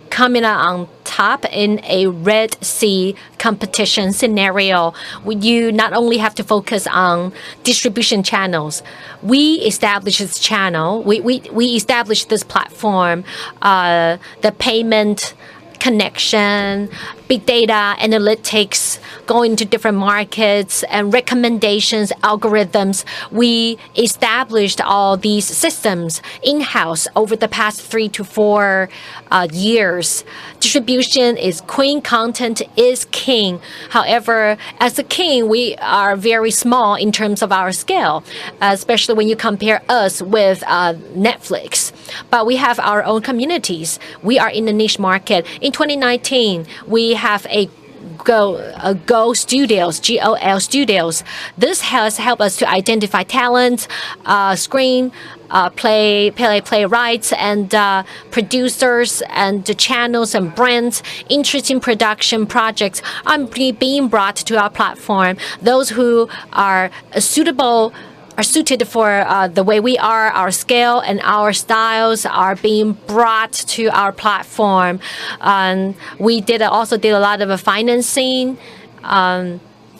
coming out on top in a Red Sea competition scenario, you not only have to focus on distribution channels. We established this channel. We established this platform, the payment connection, big data, analytics, going to different markets, and recommendations, algorithms. We established all these systems in-house over the past 3 to 4 years. Distribution is queen, content is king. However, as a king, we are very small in terms of our scale, especially when you compare us with Netflix. But we have our own communities. We are in the niche market. In 2019, we have a Go Studios, GOL Studios. This has helped us to identify talent, screen, playwrights, and producers, and the channels and brands. Interesting production projects are being brought to our platform. Those who are suited for the way we are, our scale and our styles are being brought to our platform. We also did a lot of financing.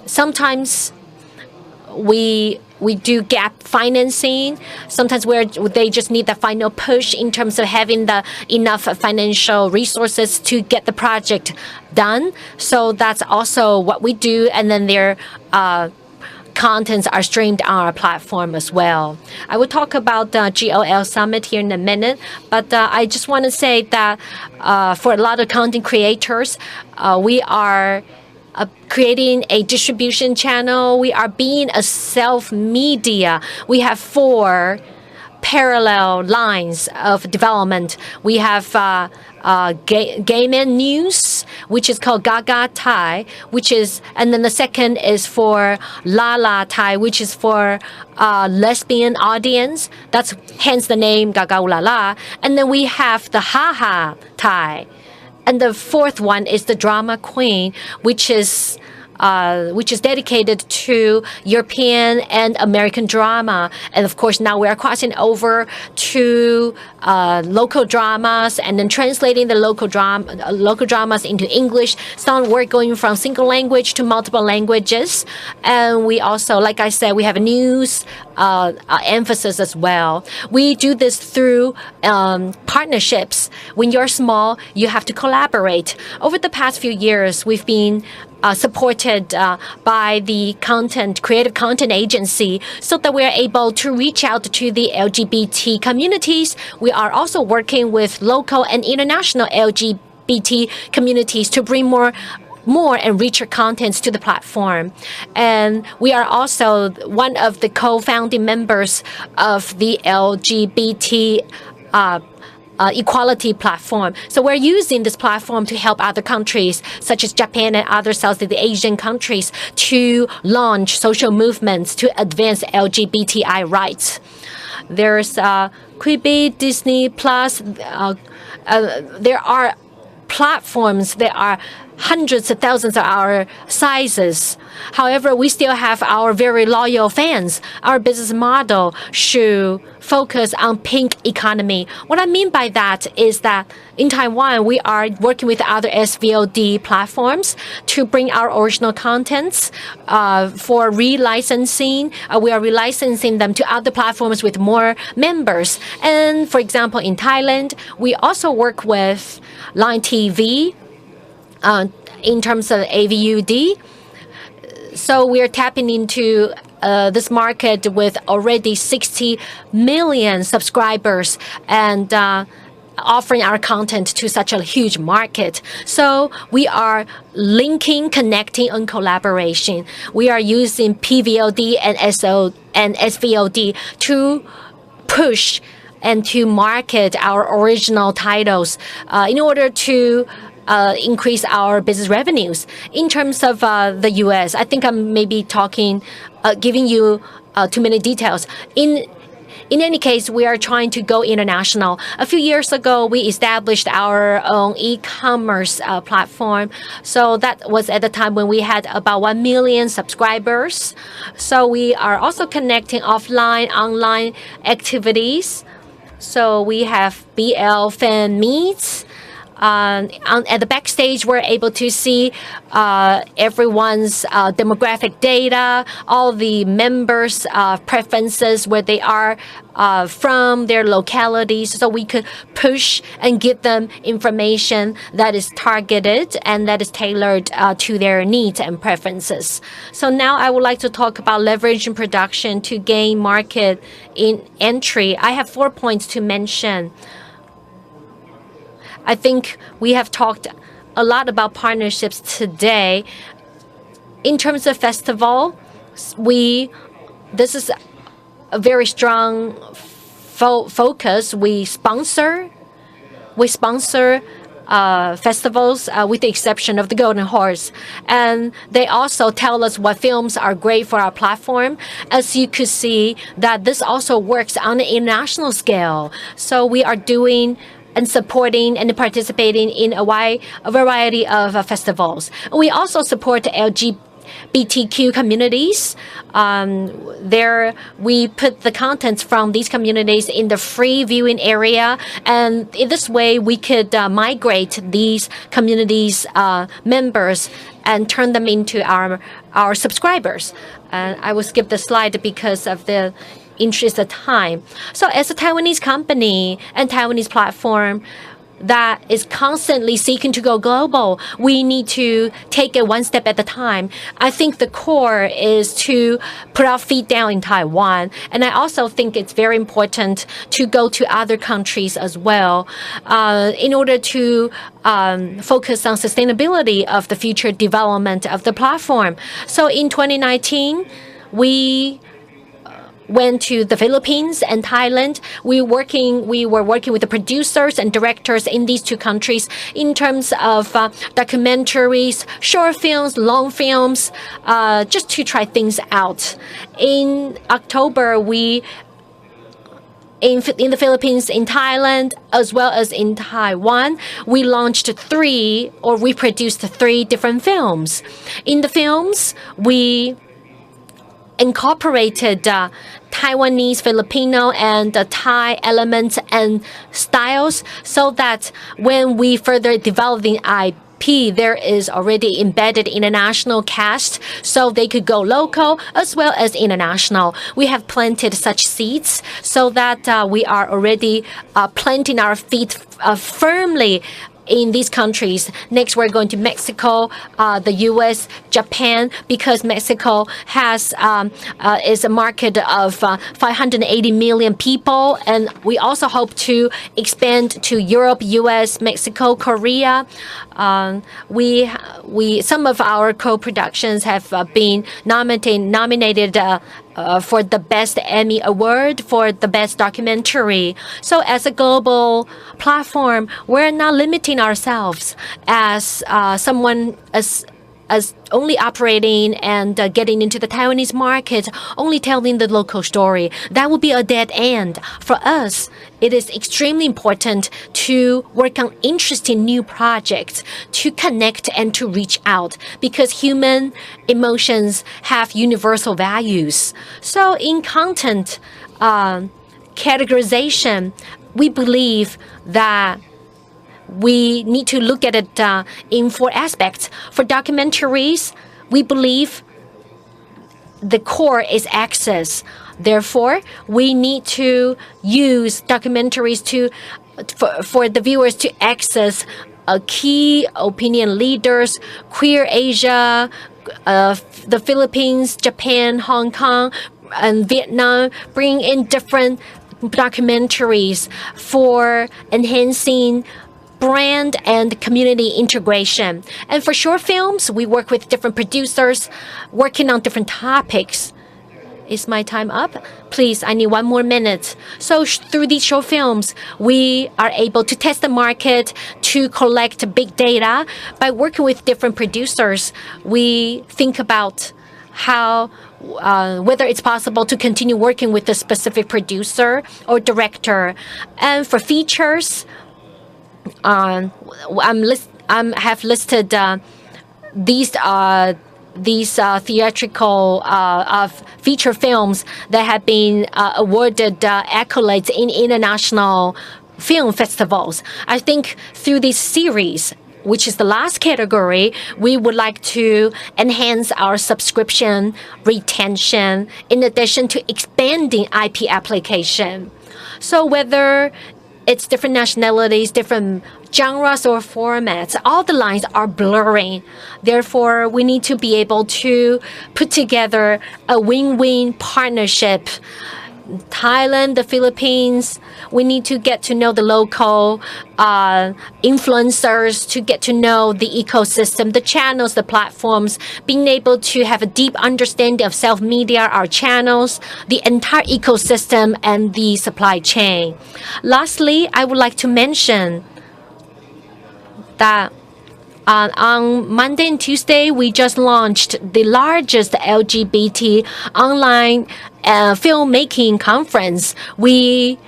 Sometimes we do gap financing. Sometimes they just need the final push in terms of having the enough financial resources to get the project done. So that's also what we do. And then their contents are streamed on our platform as well. I will talk about the GOL Summit here in a minute, but I just want to say that for a lot of content creators, we are creating a distribution channel. We are being a self-media. We have 4 parallel lines of development. We have game and news, which is called Gaga Tai, and then the second is for Lala Tai, which is for lesbian audience. That's hence the name Gaga Ulala. And then we have the Haha Tai. And the 4th one is the Drama Queen, which is dedicated to European and American drama. And of course, now we are crossing over to local dramas and then translating the local dramas into English. Some work going from single language to multiple languages. And we also, like I said, we have a news emphasis as well. We do this through partnerships. When you're small, you have to collaborate. Over the past few years, we've been supported by the creative content agency so that we're able to reach out to the LGBT communities. We are also working with local and international LGBT communities to bring more and richer contents to the platform. And we are also one of the co-founding members of the LGBT equality platform. So we're using this platform to help other countries, such as Japan and other Southeast Asian countries, to launch social movements to advance LGBTI rights. There's Quibi, Disney Plus. There are platforms. There are hundreds of thousands of our sizes. However, we still have our very loyal fans. Our business model should focus on pink economy. What I mean by that is that in Taiwan, we are working with other SVOD platforms to bring our original contents for relicensing. We are relicensing them to other platforms with more members. And for example, in Thailand, we also work with Line TV in terms of AVUD. So we're tapping into this market with already 60 million subscribers and offering our content to such a huge market. So we are linking, connecting, and collaboration. We are using PVOD and SVOD to push and to market our original titles in order to increase our business revenues. In terms of the U.S., I think I'm maybe giving you too many details. In any case, we are trying to go international. A few years ago, we established our own e-commerce platform. So that was at the time when we had about 1 million subscribers. So we are also connecting offline, online activities. So we have BL fan meets. At the backstage, we're able to see everyone's demographic data, all the members' preferences, where they are from, their localities, so we could push and give them information that is targeted and that is tailored to their needs and preferences. So now I would like to talk about leveraging production to gain market entry. I have 4 points to mention. I think we have talked a lot about partnerships today. In terms of festival, this is a very strong focus. We sponsor festivals with the exception of the Golden Horse. And they also tell us what films are great for our platform. As you could see, that this also works on an international scale. So we are doing and supporting and participating in a variety of festivals. We also support BTQ communities. There we put the contents from these communities in the free viewing area, and in this way we could migrate these communities members and turn them into our subscribers. And I will skip the slide because of the interest of time. So as a Taiwanese company and Taiwanese platform that is constantly seeking to go global, we need to take it one step at a time. I think the core is to put our feet down in Taiwan. And I also think it's very important to go to other countries as well in order to focus on sustainability of the future development of the platform. So in 2019, we went to the Philippines and Thailand. We were working with the producers and directors in these two countries in terms of documentaries, short films, long films, just to try things out. In October, in the Philippines, in Thailand, as well as in Taiwan, we produced three different films. In the films, we incorporated Taiwanese, Filipino, and Thai elements and styles, so that when we further develop the IP, there is already embedded international cast, so they could go local as well as international. We have planted such seeds so that we are already planting our feet firmly in these countries. Next, we're going to Mexico, the U.S., Japan, because Mexico is a market of 580 million people, and we also hope to expand to Europe, U.S., Mexico, Korea. Some of our co-productions have been nominated for the Best Emmy Award for the Best Documentary. So as a global platform, we're not limiting ourselves as as only operating and getting into the Taiwanese market, only telling the local story. That would be a dead end. For us, it is extremely important to work on interesting new projects, to connect and to reach out, because human emotions have universal values. So in content categorization, we believe that we need to look at it in four aspects. For documentaries, we believe the core is access. Therefore, we need to use documentaries for the viewers to access key opinion leaders, Queer Asia, the Philippines, Japan, Hong Kong, and Vietnam, bring in different documentaries for enhancing brand and community integration. And for short films, we work with different producers working on different topics. Is my time up? Please, I need one more minute. So through these short films, we are able to test the market, to collect big data. By working with different producers, we think about how whether it's possible to continue working with a specific producer or director. And for features, I have listed these theatrical feature films that have been awarded accolades in international film festivals. I think through this series, which is the last category, we would like to enhance our subscription retention in addition to expanding IP application. So whether it's different nationalities, different genres or formats, all the lines are blurring. Therefore, we need to be able to put together a win-win partnership. Thailand, the Philippines, we need to get to know the local influencers, to get to know the ecosystem, the channels, the platforms, being able to have a deep understanding of self-media, our channels, the entire ecosystem, and the supply chain. Lastly, I would like to mention that on Monday and Tuesday, we just launched the largest LGBT online filmmaking conference. We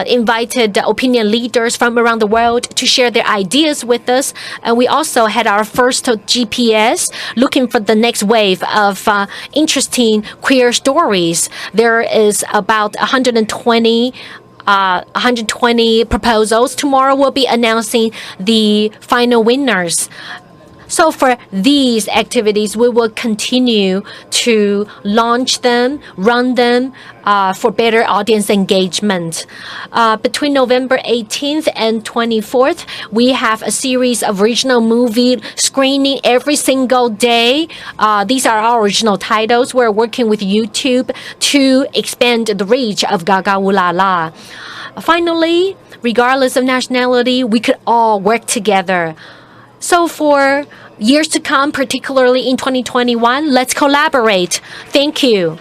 invited opinion leaders from around the world to share their ideas with us. And we also had our first GPS looking for the next wave of interesting queer stories. There is about 120 proposals. Tomorrow we'll be announcing the final winners. So for these activities, we will continue to launch them, run them for better audience engagement. Between November 18th and 24th, we have a series of original movie screening every single day. These are our original titles. We're working with YouTube to expand the reach of Gaga Ooh La La. Finally, regardless of nationality, we could all work together. So for years to come, particularly in 2021, let's collaborate. Thank you.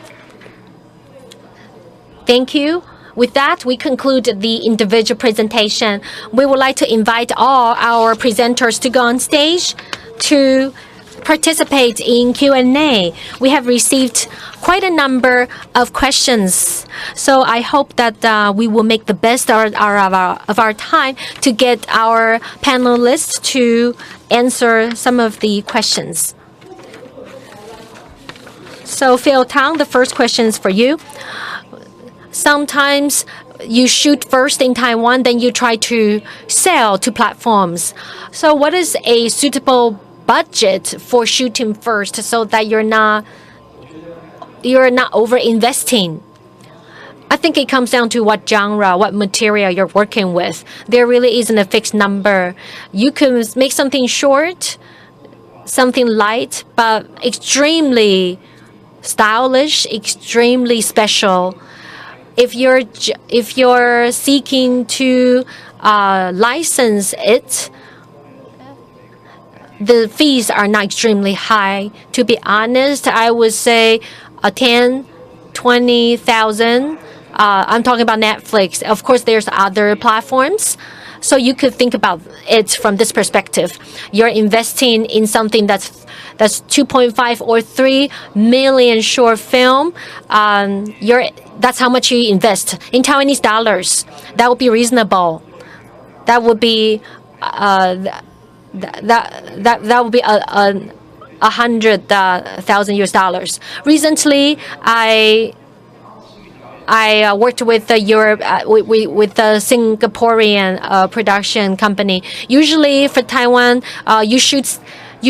Thank you. With that, we conclude the individual presentation. We would like to invite all our presenters to go on stage to participate in Q&A. We have received quite a number of questions, so I hope that we will make the best of our time to get our panelists to answer some of the questions. So Phil Tang, the first question is for you. Sometimes you shoot first in Taiwan, then you try to sell to platforms. So what is a suitable budget for shooting first so that you're not over investing? I think it comes down to what genre, what material you're working with. There really isn't a fixed number. You can make something short, something light, but extremely stylish, extremely special. If you're seeking to license it, the fees are not extremely high. To be honest, I would say 10, 20,000. I'm talking about Netflix. Of course, there's other platforms. So you could think about it from this perspective. You're investing in something that's 2.5 or 3 million short film. That's how much you invest in Taiwanese dollars. That would be reasonable. That would be that would be 100,000 US dollars. Recently, I worked with the with the Singaporean production company. Usually for Taiwan, you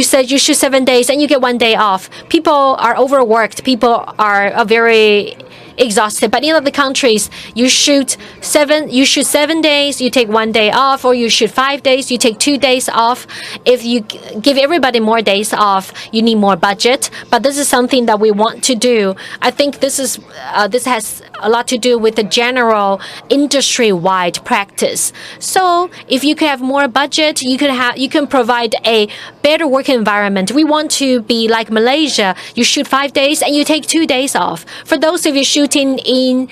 said you shoot 7 days and you get 1 day off. People are overworked. People are very exhausted. But in other countries, you shoot 7 days, you take 1 day off, or you shoot 5 days, you take 2 days off. If you give everybody more days off, you need more budget. But this is something that we want to do. I think this has a lot to do with the general industry-wide practice. So if you can have more budget, you can provide a better work environment. We want to be like Malaysia. You shoot 5 days and you take 2 days off. For those of you shooting in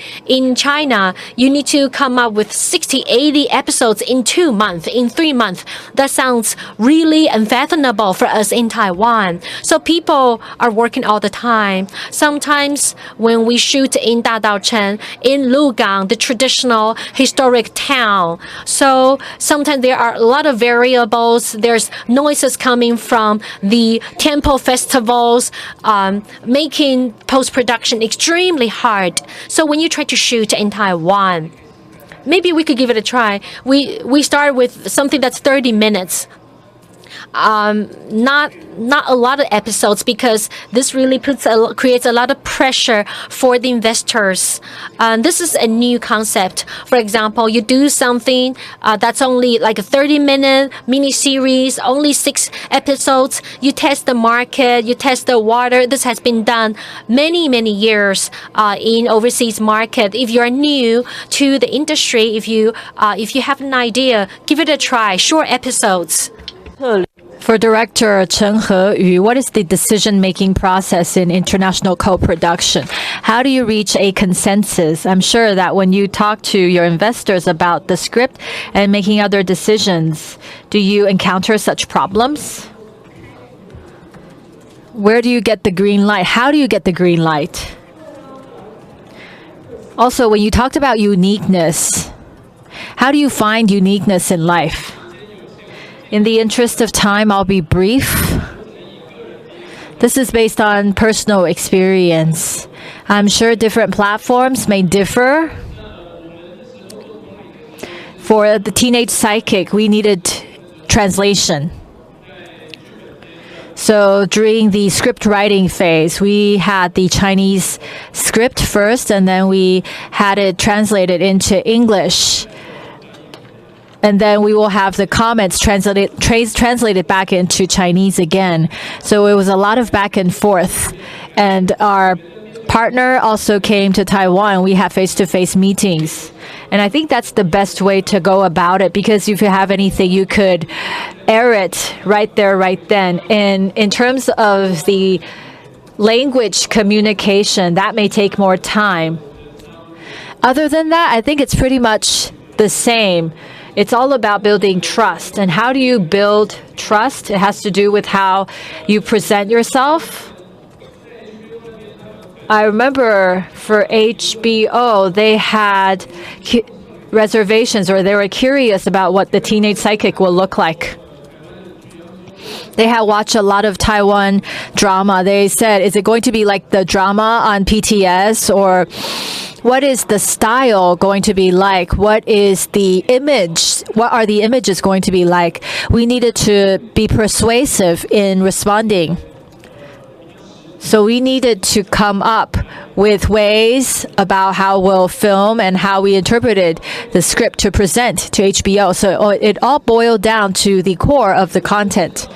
China, you need to come up with 60, 80 episodes in 2 months, in 3 months. That sounds really unfathomable for us in Taiwan. So people are working all the time. Sometimes when we shoot in Dadaocheng, in Lugang, the traditional historic town, so sometimes there are a lot of variables. There's noises coming from the temple festivals, making post-production extremely hard. So when you try to shoot in Taiwan, maybe we could give it a try. We start with something that's 30 minutes. Not a lot of episodes, because this really creates a lot of pressure for the investors. This is a new concept. For example, you do something that's only like a 30-minute mini series, only 6 episodes. You test the market, you test the water. This has been done many years in overseas market. If you are new to the industry, if you have an idea, give it a try. Short episodes. For Director Chen Heyu, what is the decision-making process in international co-production? How do you reach a consensus? I'm sure that when you talk to your investors about the script and making other decisions, do you encounter such problems? Where do you get the green light? How do you get the green light? Also, when you talked about uniqueness, How do you find uniqueness in life? In the interest of time, I'll be brief. This is based on personal experience. I'm sure different platforms may differ. For the teenage psychic, we needed translation. So during the script writing phase, we had the Chinese script first, and then we had it translated into English. And then we will have the comments translated back into Chinese again. So it was a lot of back and forth. And our partner also came to Taiwan. We had face-to-face meetings. And I think that's the best way to go about it, because if you have anything, you could air it right there, right then. And in terms of the language communication, that may take more time. Other than that, I think it's pretty much the same. It's all about building trust. And how do you build trust? It has to do with how you present yourself. I remember for HBO, they had reservations, or they were curious about what the teenage psychic will look like. They had watched a lot of Taiwan drama. They said, is it going to be like the drama on PTS, or what is the style going to be like? What is the image? What are the images going to be like? We needed to be persuasive in responding. So we needed to come up with ways about how we'll film and how we interpreted the script to present to HBO. So it all boiled down to the core of the content.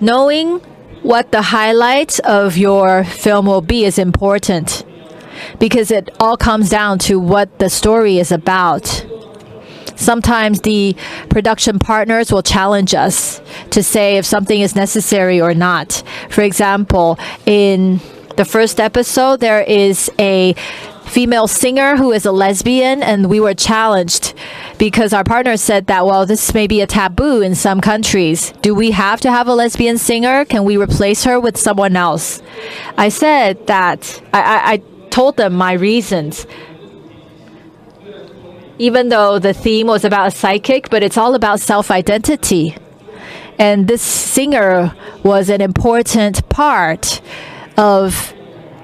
Knowing what the highlights of your film will be is important, because it all comes down to what the story is about. Sometimes the production partners will challenge us to say if something is necessary or not. For example, in the first episode, there is a female singer who is a lesbian, and we were challenged because our partner said that, well, this may be a taboo in some countries. Do we have to have a lesbian singer? Can we replace her with someone else? I said that I told them my reasons. Even though the theme was about a psychic, but it's all about self-identity. And this singer was an important part of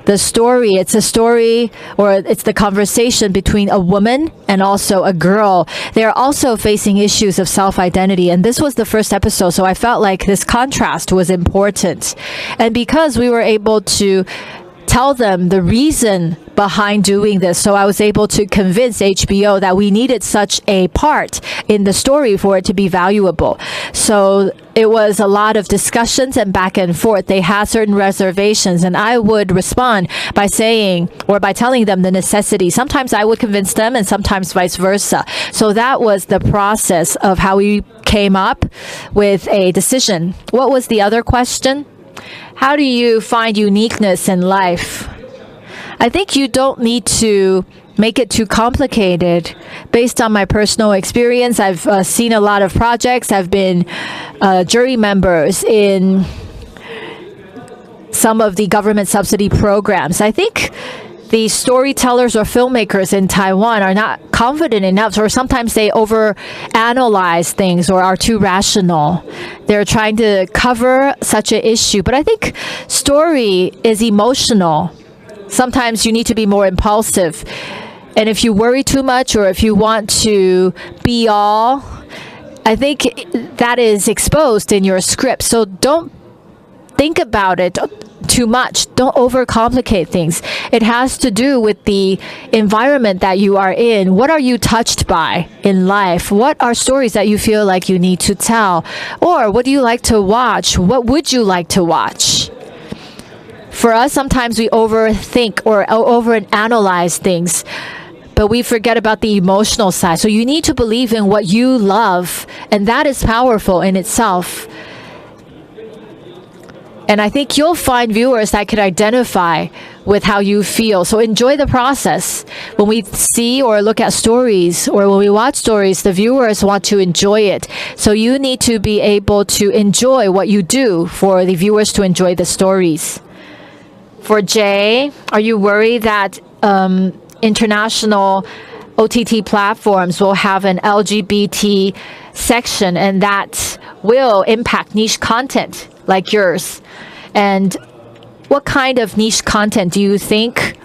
the story. It's a story, or it's the conversation between a woman and also a girl. They're also facing issues of self-identity. And this was the first episode, so I felt like this contrast was important. And because we were able to tell them the reason behind doing this, so I was able to convince HBO that we needed such a part in the story for it to be valuable. So it was a lot of discussions and back and forth. They had certain reservations, and I would respond by saying, or by telling them the necessity. Sometimes I would convince them, and sometimes vice versa. So that was the process of how we came up with a decision. What was the other question? How do you find uniqueness in life? I think you don't need to make it too complicated. Based on my personal experience, I've seen a lot of projects. I've been jury members in some of the government subsidy programs. I think the storytellers or filmmakers in Taiwan are not confident enough, or sometimes they overanalyze things or are too rational. They're trying to cover such an issue. But I think story is emotional. Sometimes you need to be more impulsive. And if you worry too much, or if you want to be all, I think that is exposed in your script. So don't think about it too much. Don't overcomplicate things. It has to do with the environment that you are in. What are you touched by in life? What are stories that you feel like you need to tell? Or what do you like to watch? What would you like to watch? For us, sometimes we overthink or overanalyze things, but we forget about the emotional side. So you need to believe in what you love, and that is powerful in itself. And I think you'll find viewers that can identify with how you feel. So enjoy the process. When we see or look at stories, or when we watch stories, the viewers want to enjoy it. So you need to be able to enjoy what you do for the viewers to enjoy the stories. For Jay, are you worried that international OTT platforms will have an LGBT section, and that will impact niche content like yours. And what kind of niche content do you think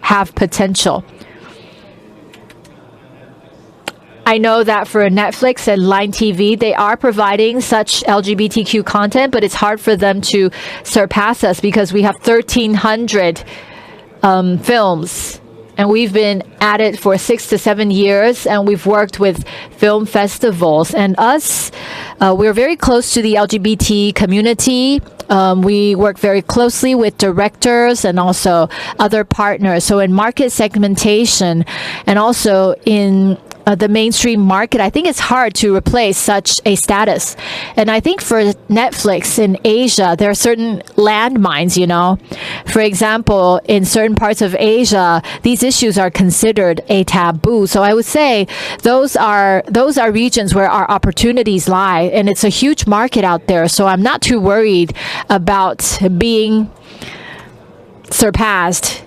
have potential? I know that for Netflix and Line TV, they are providing such LGBTQ content, but it's hard for them to surpass us because we have 1,300 films. And we've been at it for 6 to 7 years, and we've worked with film festivals. And us, we're very close to the LGBT community. We work very closely with directors and also other partners. So in market segmentation and also in the mainstream market, I think it's hard to replace such a status. And I think for Netflix in Asia, there are certain landmines, you know. For example, in certain parts of Asia, these issues are considered a taboo. So I would say those are regions where our opportunities lie, and it's a huge market out there. So I'm not too worried about being surpassed.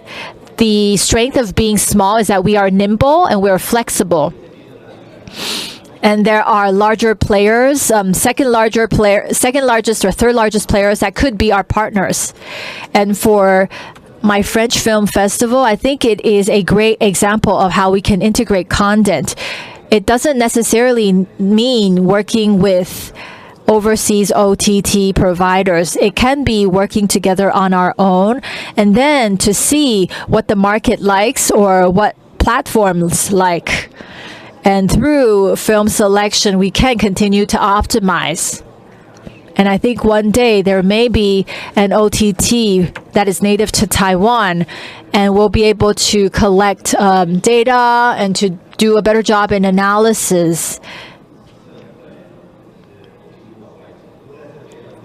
The strength of being small is that we are nimble and we're flexible. And there are larger players, second largest or third largest players that could be our partners. And for my French Film Festival, I think it is a great example of how we can integrate content. It doesn't necessarily mean working with overseas OTT providers. It can be working together on our own, and then to see what the market likes or what platforms like. And through film selection, we can continue to optimize. And I think one day there may be an OTT that is native to Taiwan, and we'll be able to collect data and to do a better job in analysis.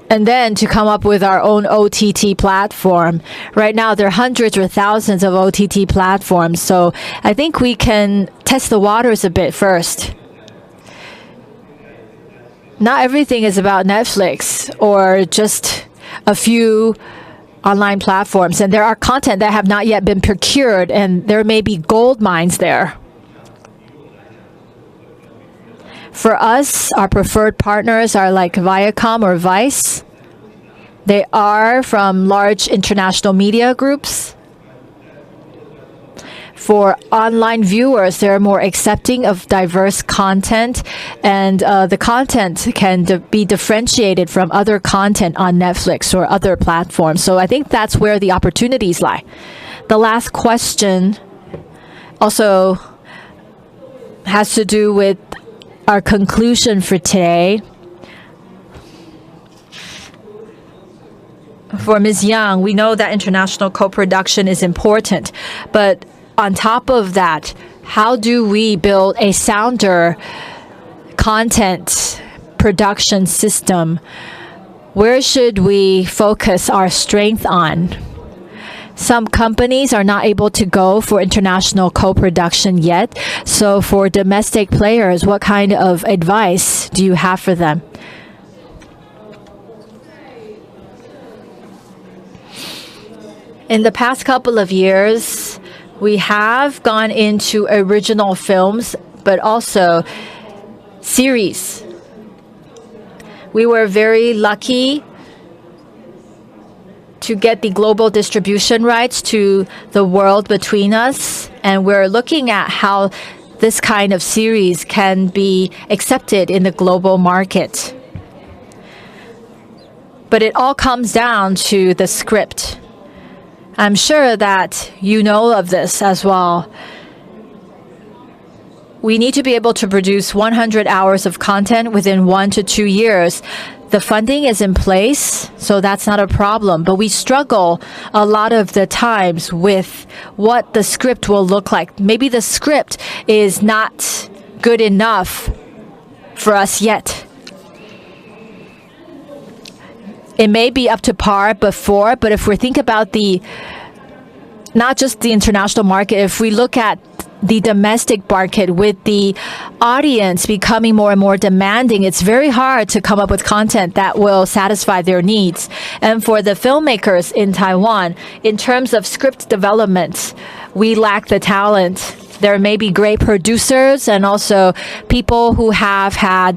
And then to come up with our own OTT platform. Right now, there are hundreds or thousands of OTT platforms. So I think we can test the waters a bit first. Not everything is about Netflix or just a few online platforms. And there are content that have not yet been procured, and there may be gold mines there. For us, our preferred partners are like Viacom or Vice. They are from large international media groups. For online viewers, they're more accepting of diverse content, and the content can be differentiated from other content on Netflix or other platforms. So I think that's where the opportunities lie. The last question also has to do with our conclusion for today. For Ms. Yang, we know that international co-production is important, but on top of that, how do we build a sounder content production system? Where should we focus our strength on? Some companies are not able to go for international co-production yet. So for domestic players, what kind of advice do you have for them? In the past couple of years, we have gone into original films, but also series. We were very lucky to get the global distribution rights to The World Between Us, and we're looking at how this kind of series can be accepted in the global market. But it all comes down to the script. I'm sure that you know of this as well. We need to be able to produce 100 hours of content within 1 to 2 years. The funding is in place, so that's not a problem. But we struggle a lot of the times with what the script will look like. Maybe the script is not good enough for us yet. It may be up to par before, but if we think about not just the international market, if we look at the domestic market with the audience becoming more and more demanding, it's very hard to come up with content that will satisfy their needs. And for the filmmakers in Taiwan, in terms of script development, we lack the talent. There may be great producers and also people who have had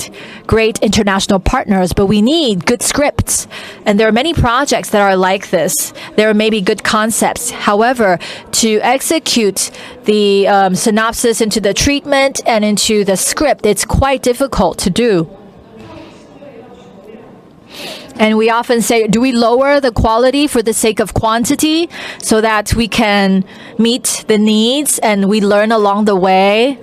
great international partners, but we need good scripts. And there are many projects that are like this. There may be good concepts. However, to execute the synopsis into the treatment and into the script, it's quite difficult to do. And we often say, do we lower the quality for the sake of quantity so that we can meet the needs and we learn along the way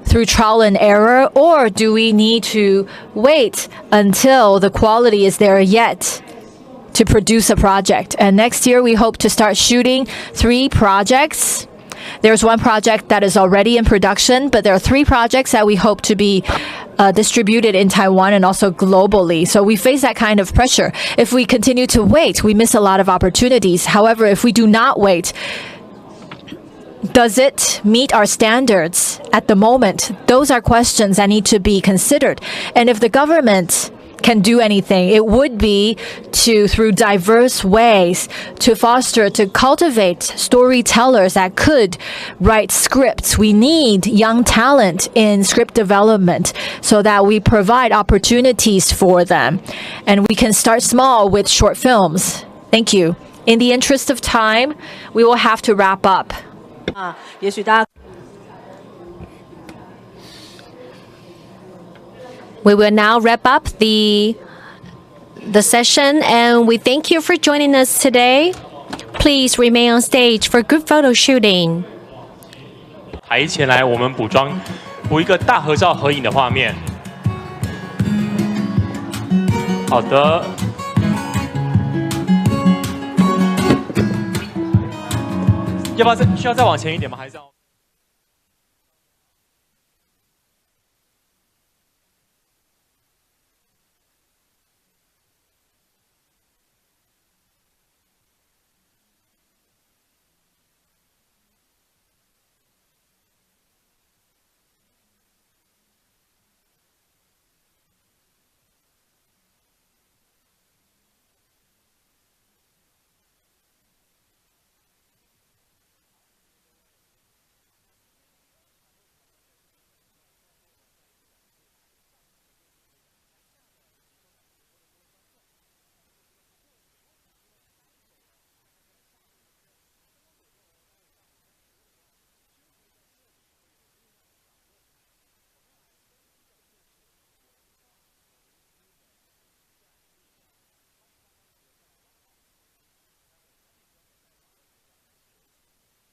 through trial and error? Or do we need to wait until the quality is there yet to produce a project? And next year, we hope to start shooting 3 projects. There's one project that is already in production, but there are 3 projects that we hope to be distributed in Taiwan and also globally. So we face that kind of pressure. If we continue to wait, we miss a lot of opportunities. However, if we do not wait, does it meet our standards at the moment? Those are questions that need to be considered. And if the government can do anything, it would be to, through diverse ways, to foster, to cultivate storytellers that could write scripts. We need young talent in script development so that we provide opportunities for them. And we can start small with short films. Thank you. In the interest of time, we will have to wrap up. We will now wrap up the session, and we thank you for joining us today. Please remain on stage for good photo shooting. 台前来，我们补一个大合照合影的画面。好的。需要再往前一点吗？还是要？